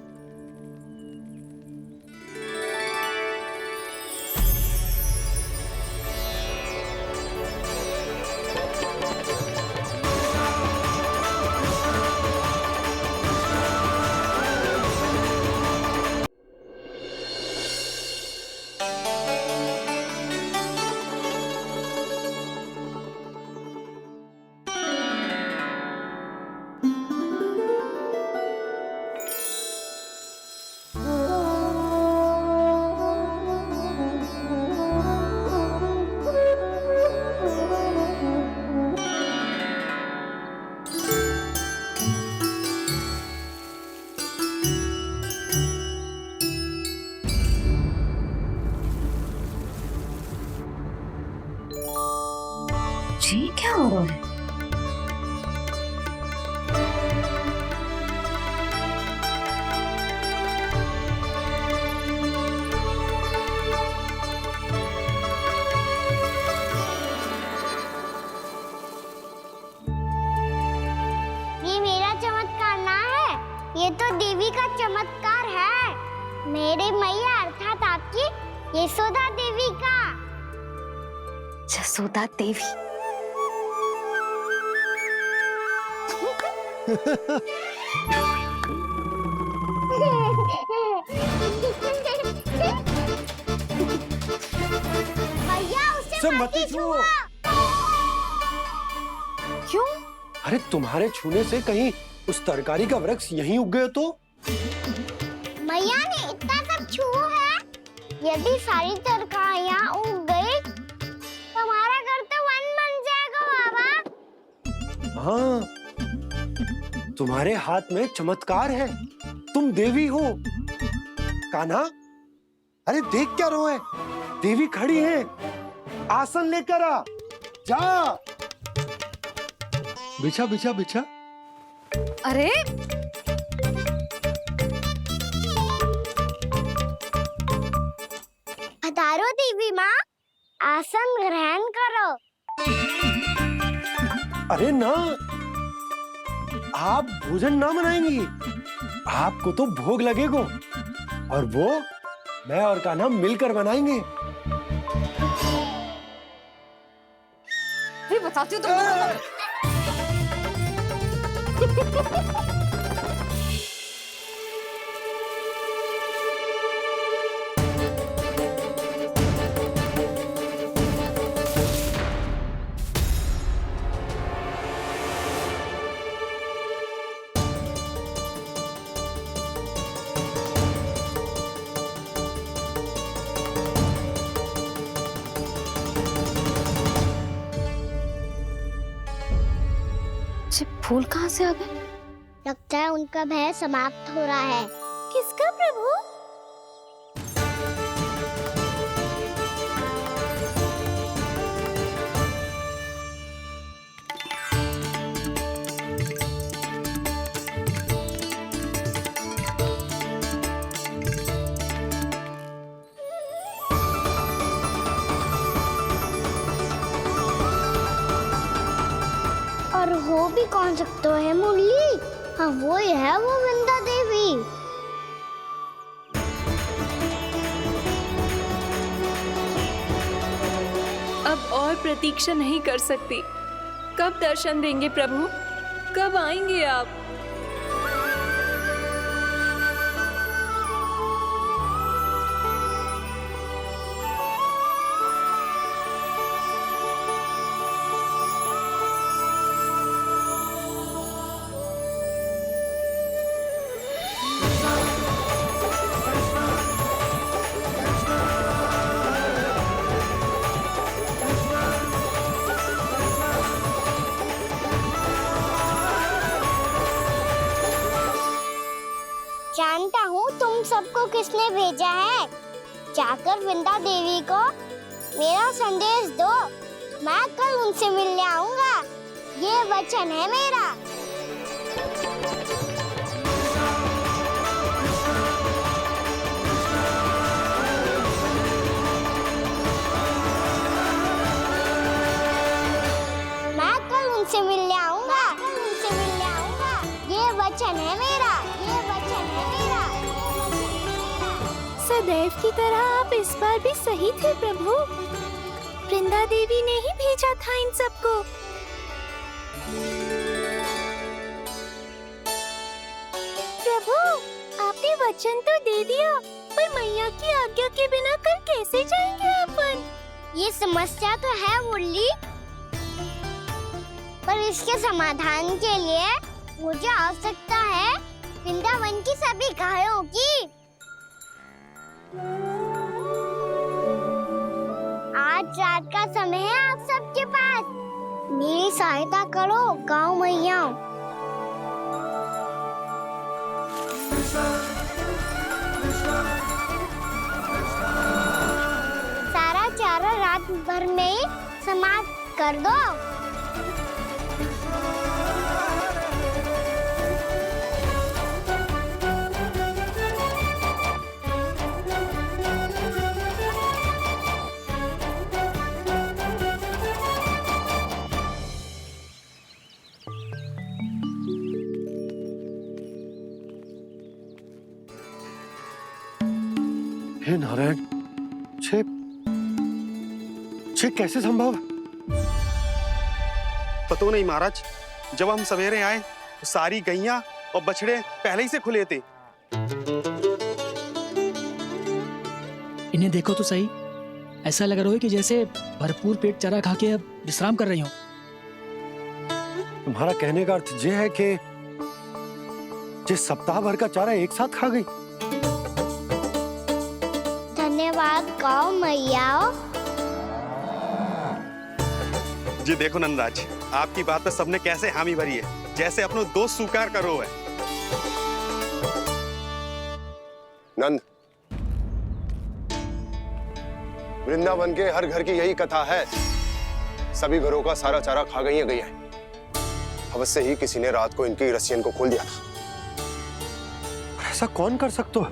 [SPEAKER 1] जी क्या हो रहा है?
[SPEAKER 2] ये मेरा चमत्कार ना है, ये तो देवी का चमत्कार है। मेरे मैया अर्थात आपकी यशोदा देवी का।
[SPEAKER 1] जसोदा देवी?
[SPEAKER 2] भैया उसे मत छुओ।
[SPEAKER 1] क्यों?
[SPEAKER 5] अरे तुम्हारे छूने से कहीं उस तरकारी का वृक्ष यहीं उग गए तो?
[SPEAKER 2] मैया ने इतना सब छुआ है, यदि सारी तरकारियां उग गई तो हमारा घर तो वन बन जाएगा बाबा।
[SPEAKER 5] हाँ, तुम्हारे हाथ में चमत्कार है, तुम देवी हो। कान्हा, अरे देख क्या रो है, देवी खड़ी है, आसन लेकर आ, जा। बिछा बिछा बिछा।
[SPEAKER 1] अरे
[SPEAKER 2] पधारो देवी माँ, आसन ग्रहण करो।
[SPEAKER 5] अरे ना, आप भोजन ना बनाएंगी, आपको तो भोग लगेगा और वो मैं और कान्हा मिलकर बनाएंगे।
[SPEAKER 1] बताती हूँ तुमको। फूल कहाँ से आ गए?
[SPEAKER 2] लगता है उनका भय समाप्त हो रहा है।
[SPEAKER 10] किसका प्रभु?
[SPEAKER 2] और हो भी कौन सकता है मुरली? हाँ वो ही है, वो वृंदा देवी।
[SPEAKER 3] अब और प्रतीक्षा नहीं कर सकती। कब दर्शन देंगे प्रभु? कब आएंगे आप?
[SPEAKER 2] जानता हूँ तुम सबको किसने भेजा है। जाकर वृंदा देवी को मेरा संदेश दो, मैं कल उनसे मिलने आऊंगा। ये वचन है मेरा। मैं कल उनसे मिलने आऊंगा। ये वचन है मेरा।
[SPEAKER 10] सदैव की तरह आप इस बार भी सही थे प्रभु। वृंदा देवी ने ही भेजा था इन सबको। प्रभु, आपने वचन तो दे दिया, पर मैया की आज्ञा के बिना कल कैसे जाएंगे अपन?
[SPEAKER 2] ये समस्या तो है मुरली, पर इसके समाधान के लिए मुझे आवश्यकता है वृंदावन की सभी गायों की। आज रात का समय है आप सबके पास। मेरी सहायता करो गाँव मैया। सारा चारा रात भर में ही समाप्त कर दो।
[SPEAKER 5] हे नारायण, छे कैसे संभव?
[SPEAKER 11] पता नहीं महाराज, जब हम सवेरे आए तो सारी गैया और बछड़े पहले ही से खुले थे।
[SPEAKER 12] इन्हें देखो तो सही, ऐसा लग रहा है कि जैसे भरपूर पेट चारा खा के अब विश्राम कर रही हो।
[SPEAKER 5] तुम्हारा कहने का अर्थ ये है कि जिस सप्ताह भर का चारा एक साथ खा गई।
[SPEAKER 2] धन्यवाद गाँव मैया।
[SPEAKER 11] जी देखो नंदराज, आपकी बात पे सबने कैसे हामी भरी है, जैसे अपनो दोस्त स्वीकार करो है।
[SPEAKER 7] नंद, वृंदावन के हर घर की यही कथा है। सभी घरों का सारा चारा खा गई है गैया। अवश्य ही किसी ने रात को इनकी रस्सियन को खोल दिया था।
[SPEAKER 5] ऐसा कौन कर सकता है?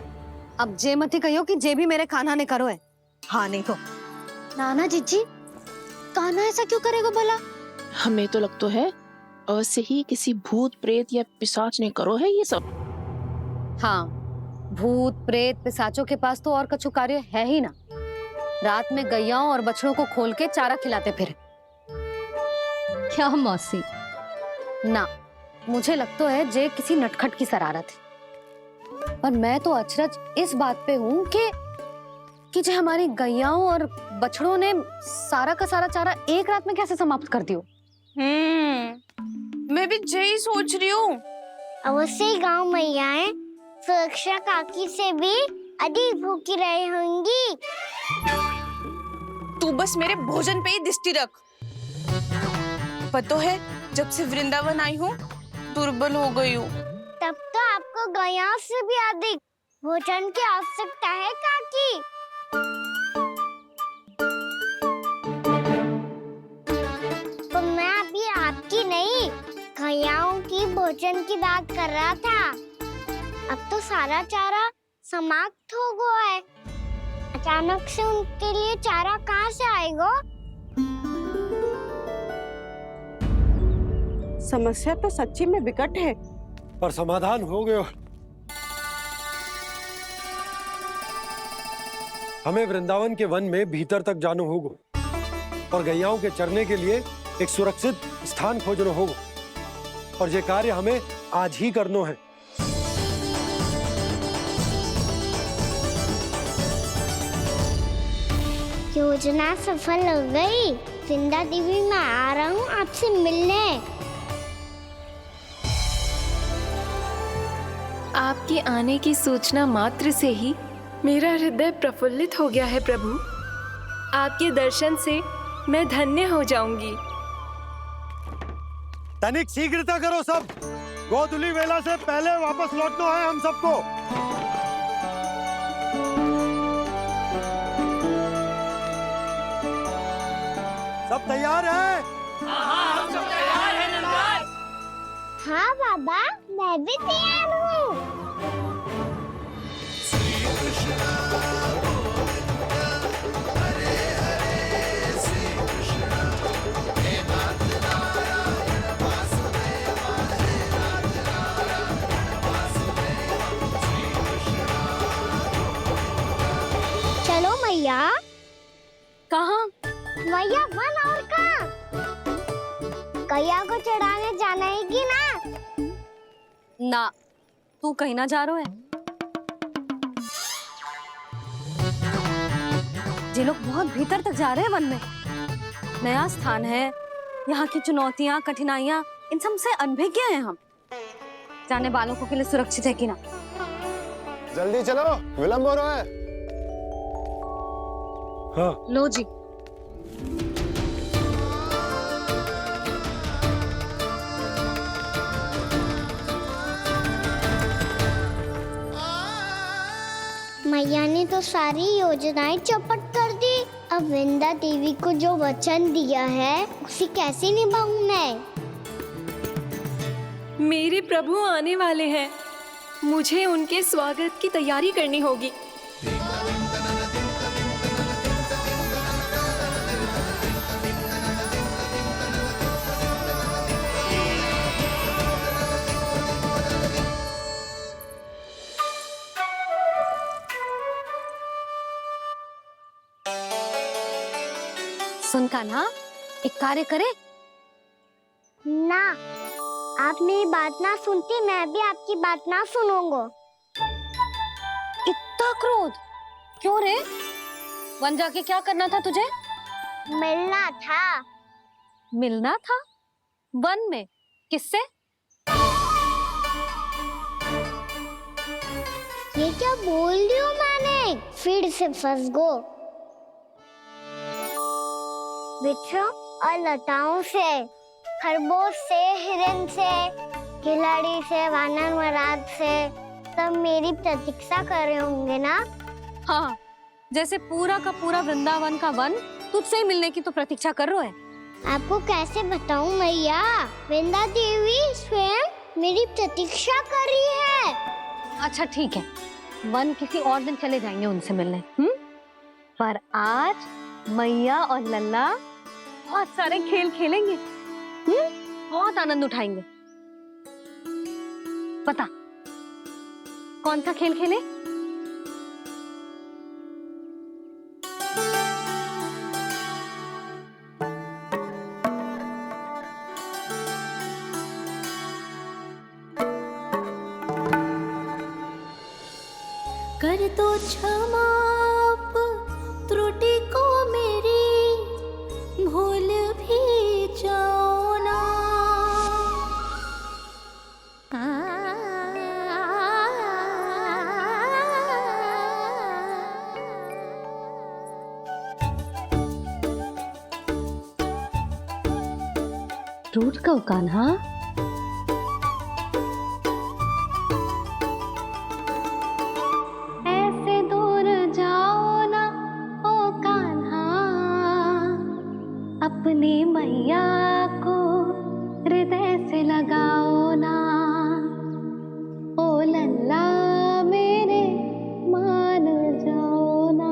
[SPEAKER 1] अब जे मती कहियो कि जे भी मेरे कान्हा ने करो है। हाँ नहीं तो
[SPEAKER 10] नाना जीजी, कान्हा ऐसा क्यों करेगा भला?
[SPEAKER 9] हमें तो लगता है अवश्य ही किसी भूत प्रेत या पिशाच ने करो है ये सब।
[SPEAKER 1] हाँ, भूत प्रेत पिशाचों के पास तो और कछु कार्य है ही ना। रात में गैयाओं और बछड़ों को खोल के चारा खिलाते फिर। क्या मौसी, ना मुझे लगता है जे किसी नटखट की शरारत है। पर मैं तो अचरज इस बात पे हूँ कि जो हमारी गैयाओं और बछड़ों ने सारा का सारा चारा एक रात में कैसे समाप्त कर दियो।
[SPEAKER 6] मैं भी यही सोच रही हूँ।
[SPEAKER 2] अवश्य गांव मैयाएं सुरक्षा काकी से भी अधिक भूखी रही होंगी।
[SPEAKER 6] तू बस मेरे भोजन पे ही दृष्टि रख। पता है जब से वृंदावन आई हूँ दुर्बल हो गई हूँ।
[SPEAKER 2] तब तो आपको गैयाओं से भी अधिक भोजन की आवश्यकता है काकी। तो मैं अभी आपकी नहीं गैयाओं की भोजन की बात कर रहा था। अब तो सारा चारा समाप्त हो गया है। अचानक से उनके लिए चारा कहाँ से आएगा?
[SPEAKER 8] समस्या तो सच्ची में विकट है,
[SPEAKER 5] पर समाधान हो गया। हमें वृंदावन के वन में भीतर तक जाना होगा और गैयाओं के चरने के लिए एक सुरक्षित स्थान खोजना होगा, और ये कार्य हमें आज ही करना है।
[SPEAKER 2] योजना सफल हो गई। वृंदा देवी, मैं आ रहा हूँ आपसे मिलने।
[SPEAKER 3] आपके आने की सूचना मात्र से ही मेरा हृदय प्रफुल्लित हो गया है प्रभु। आपके दर्शन से मैं धन्य हो जाऊंगी।
[SPEAKER 5] तनिक शीघ्रता करो सब, गोधुली वेला से पहले वापस लौटना है हम सबको। सब तैयार है?
[SPEAKER 12] हाँ, हम सब तैयार हैं नंदलाल।
[SPEAKER 2] हाँ बाबा, मैं भी तैयार हूँ। चलो मैया।
[SPEAKER 1] कहाँ?
[SPEAKER 2] मैया वन और कहाँ? गैया को चढ़ाने जाना है कि ना?
[SPEAKER 1] ना, तू कहीं ना जा रहा है। ये लोग बहुत भीतर तक जा रहे हैं वन में। नया स्थान है, यहाँ की चुनौतियाँ, कठिनाइयाँ, इन सब से अनभिज्ञ हैं हम। जाने वालों को के लिए सुरक्षित है कि ना?
[SPEAKER 7] जल्दी चलो, विलंब हो रहा है।
[SPEAKER 5] हाँ।
[SPEAKER 1] लो जी।
[SPEAKER 2] मैया ने तो सारी योजनाएं चौपट कर दी। अब वृंदा देवी को जो वचन दिया है उसे कैसे निभाऊं मैं?
[SPEAKER 3] मेरे प्रभु आने वाले हैं, मुझे उनके स्वागत की तैयारी करनी होगी।
[SPEAKER 1] सुन कान्हा, एक कार्य करे
[SPEAKER 2] ना, आप मेरी बात ना सुनती, मैं भी आपकी बात ना सुनूंगा।
[SPEAKER 1] इतना क्रोध क्यों रे? वन जाके क्या करना था तुझे?
[SPEAKER 2] मिलना था।
[SPEAKER 1] मिलना था? वन में? किससे?
[SPEAKER 2] ये क्या बोल रही हूँ मैंने? फिर से फंस गो। वृक्षों और लताओं से, खरगोश से, हिरन से, खिलाड़ी से, वानर महाराज से, सब मेरी प्रतीक्षा कर रहे होंगे ना?
[SPEAKER 1] हाँ, जैसे पूरा का पूरा वृंदावन का वन तुझसे ही मिलने की तो प्रतीक्षा कर रहा है।
[SPEAKER 2] आपको कैसे बताऊं मैया? वृंदा देवी स्वयं मेरी प्रतीक्षा कर रही है।
[SPEAKER 1] अच्छा ठीक है, वन किसी और दिन चले जाएंगे उनसे मिलने। पर आज मैया और लल्ला बहुत सारे खेल खेलेंगे। बहुत आनंद उठाएंगे। पता कौन सा खेल खेले?
[SPEAKER 10] क्षमाप त्रुटि को मेरी भूल भी जाओ ना।
[SPEAKER 1] टूट कब कान्हा? ऐसे दूर जाओ ना ओ कान्हा, अपनी मैया को हृदय से लगाओ ना। ओ लल्ला मेरे मान जाओ ना,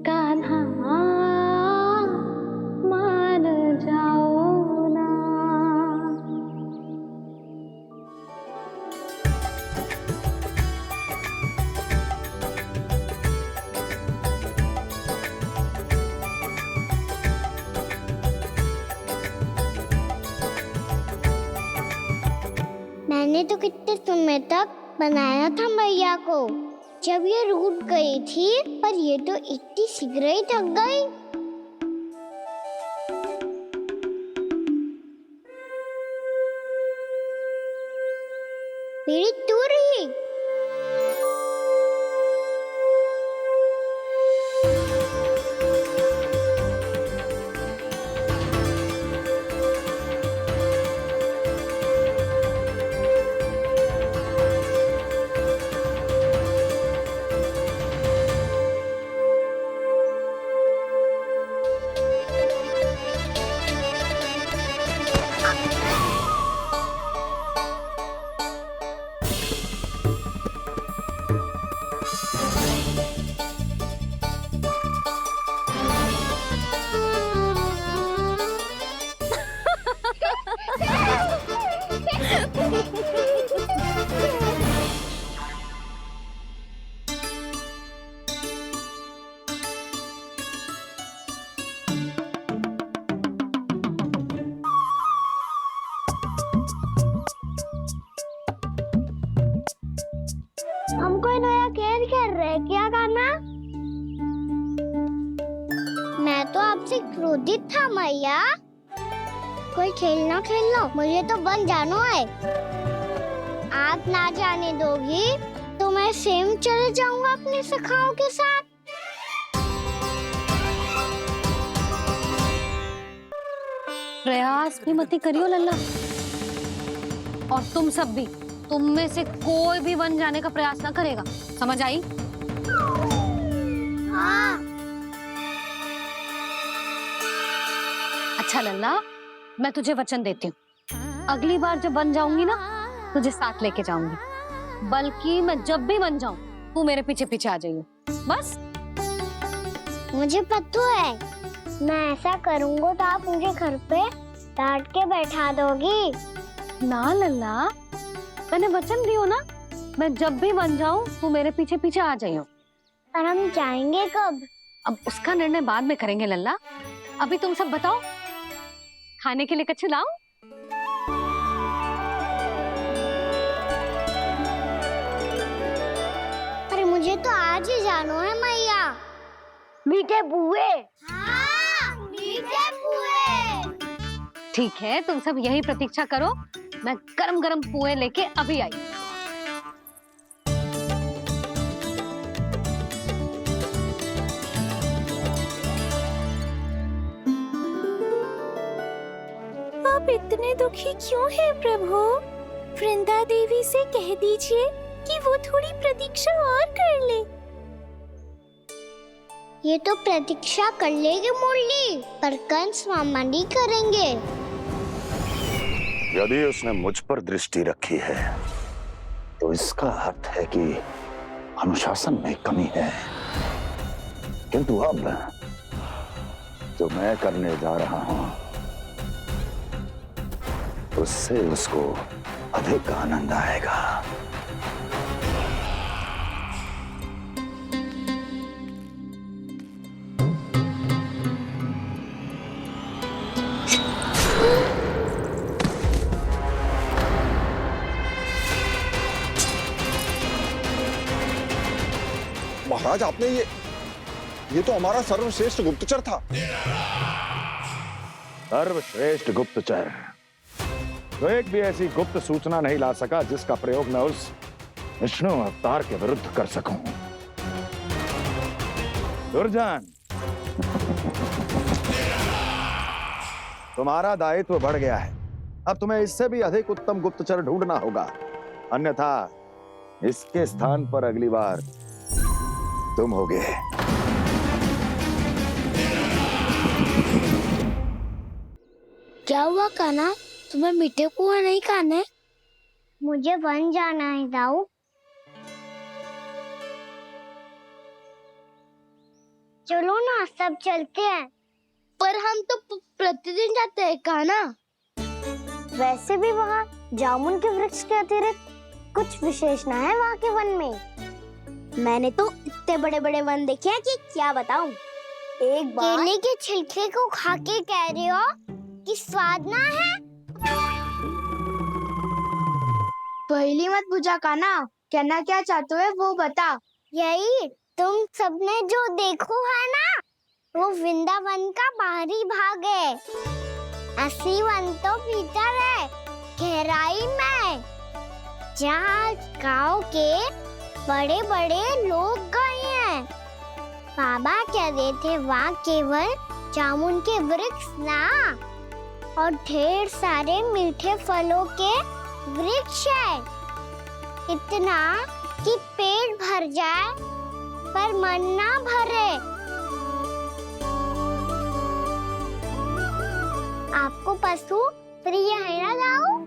[SPEAKER 1] कान्हा मान जाओ ना।
[SPEAKER 2] मैंने तो कितने समय तक बनाया था मैया को, जब ये रूठ गई थी, पर ये तो इतनी शीघ्र ही थक गई। मेरी दूर ही हम कोई नया खेल खेल रहे हैं क्या कान्हा? मैं तो आपसे क्रोधित था मैया। कोई खेलना खेलना, मुझे तो बन जाना है। आप ना जाने दोगी तो मैं स्वयं चले जाऊंगा अपने सखाओं के साथ।
[SPEAKER 1] प्रयास भी मत करियो लल्ला, और तुम सब भी, तुम में से कोई भी बन जाने का प्रयास ना करेगा, समझ आई?
[SPEAKER 2] हाँ।
[SPEAKER 1] अच्छा लल्ला, मैं तुझे वचन देती हूँ, अगली बार जब बन जाऊंगी ना, तुझे साथ लेके जाऊंगी। बल्कि मैं जब भी बन जाऊं, तू मेरे पीछे पीछे आ जाइयो, बस।
[SPEAKER 2] मुझे पता है, मैं ऐसा करूंगा तो आप मुझे घर पे डांट के बैठा दोगी।
[SPEAKER 1] ना लल्ला, मैंने वचन दियो ना, मैं जब भी बन जाऊं, तू मेरे पीछे पीछे आ जाइयो।
[SPEAKER 2] और हम जाएंगे कब?
[SPEAKER 1] अब उसका निर्णय बाद में करेंगे लल्ला। अभी तुम सब बताओ, खाने के लिए कुछ लाऊं?
[SPEAKER 2] अरे मुझे तो आज ही जाना है मैया। मीठे बुए। हाँ, मीठे बुए।
[SPEAKER 1] ठीक है, तुम सब यही प्रतीक्षा करो, मैं गरम गरम पुए लेके अभी आई।
[SPEAKER 10] आप इतने दुखी क्यों हैं प्रभु? वृंदा देवी से कह दीजिए कि वो थोड़ी प्रतीक्षा और कर ले।
[SPEAKER 2] ये तो प्रतीक्षा कर लेगी मुरली, पर कंस मामा नहीं करेंगे।
[SPEAKER 13] यदि उसने मुझ पर दृष्टि रखी है, तो इसका अर्थ है कि अनुशासन में कमी है। किंतु अब जो मैं करने जा रहा हूं, उससे उसको अधिक आनंद आएगा।
[SPEAKER 14] महाराज आपने ये तो हमारा सर्वश्रेष्ठ गुप्तचर था।
[SPEAKER 13] सर्वश्रेष्ठ गुप्तचर तो एक भी ऐसी गुप्त सूचना नहीं ला सका जिसका प्रयोग मैं उस विष्णु अवतार के विरुद्ध कर सकूं। दुर्जन, तुम्हारा दायित्व बढ़ गया है। अब तुम्हें इससे भी अधिक उत्तम गुप्तचर ढूंढना होगा, अन्यथा इसके स्थान पर अगली बार तुम होगे।
[SPEAKER 2] क्या हुआ कान्हा, तुम्हें मीठे कुआं नहीं खाने? मुझे वन जाना है दाऊ। चलो ना, सब चलते हैं। पर हम तो प्रतिदिन जाते हैं कान्हा। वैसे भी वहाँ जामुन के वृक्ष के अतिरिक्त कुछ विशेष ना है वहाँ के वन में। मैंने तो इतने बड़े बड़े वन देखे हैं कि क्या बताऊं। एक बार केले के छिलके को खा के कह रहे हो कि स्वाद ना है? पहली मत पूछा कान्हा, कहना क्या चाहते हो वो बता। यही तुम सबने जो देखो है ना, वो वृंदावन का बाहरी भाग है। असली वन तो भीतर है, गहराई में, जहाँ गांव के बड़े बड़े लोग गए हैं। बाबा कह रहे थे वहाँ केवल जामुन के वृक्ष ना, और ढेर सारे मीठे फलों के वृक्ष है। इतना कि पेट भर जाए पर मन ना भरे। आपको पशु प्रिय है ना दाऊ?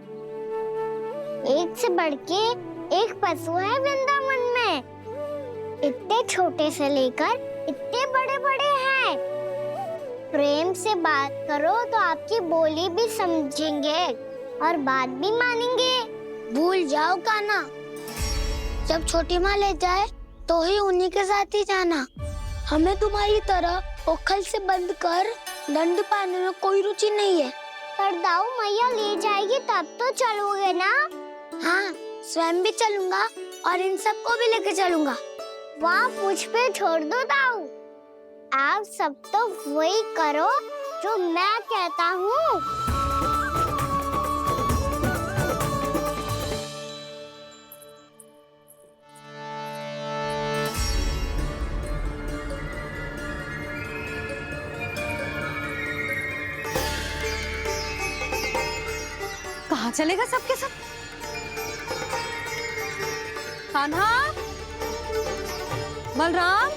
[SPEAKER 2] एक से बढ़ के एक पशु है वृंदावन में। इतने छोटे से लेकर इतने बड़े बड़े हैं। प्रेम से बात करो तो आपकी बोली भी समझेंगे और बात भी मानेंगे। भूल जाओ कान्हा, जब छोटी माँ ले जाए तो ही उन्हीं के साथ ही जाना। हमें तुम्हारी तरह ओखल से बंद कर दंड पाने में कोई रुचि नहीं है। पर दाऊ मैया ले जाएगी तब तो चलोगे ना? हाँ, स्वयं भी चलूंगा और इन सबको भी लेके चलूंगा। वहाँ मुझ पे छोड़ दो दाऊ। आप सब तो वही करो जो मैं कहता हूँ।
[SPEAKER 1] कहाँ चलेगा सबके सब? कान्हा, बलराम,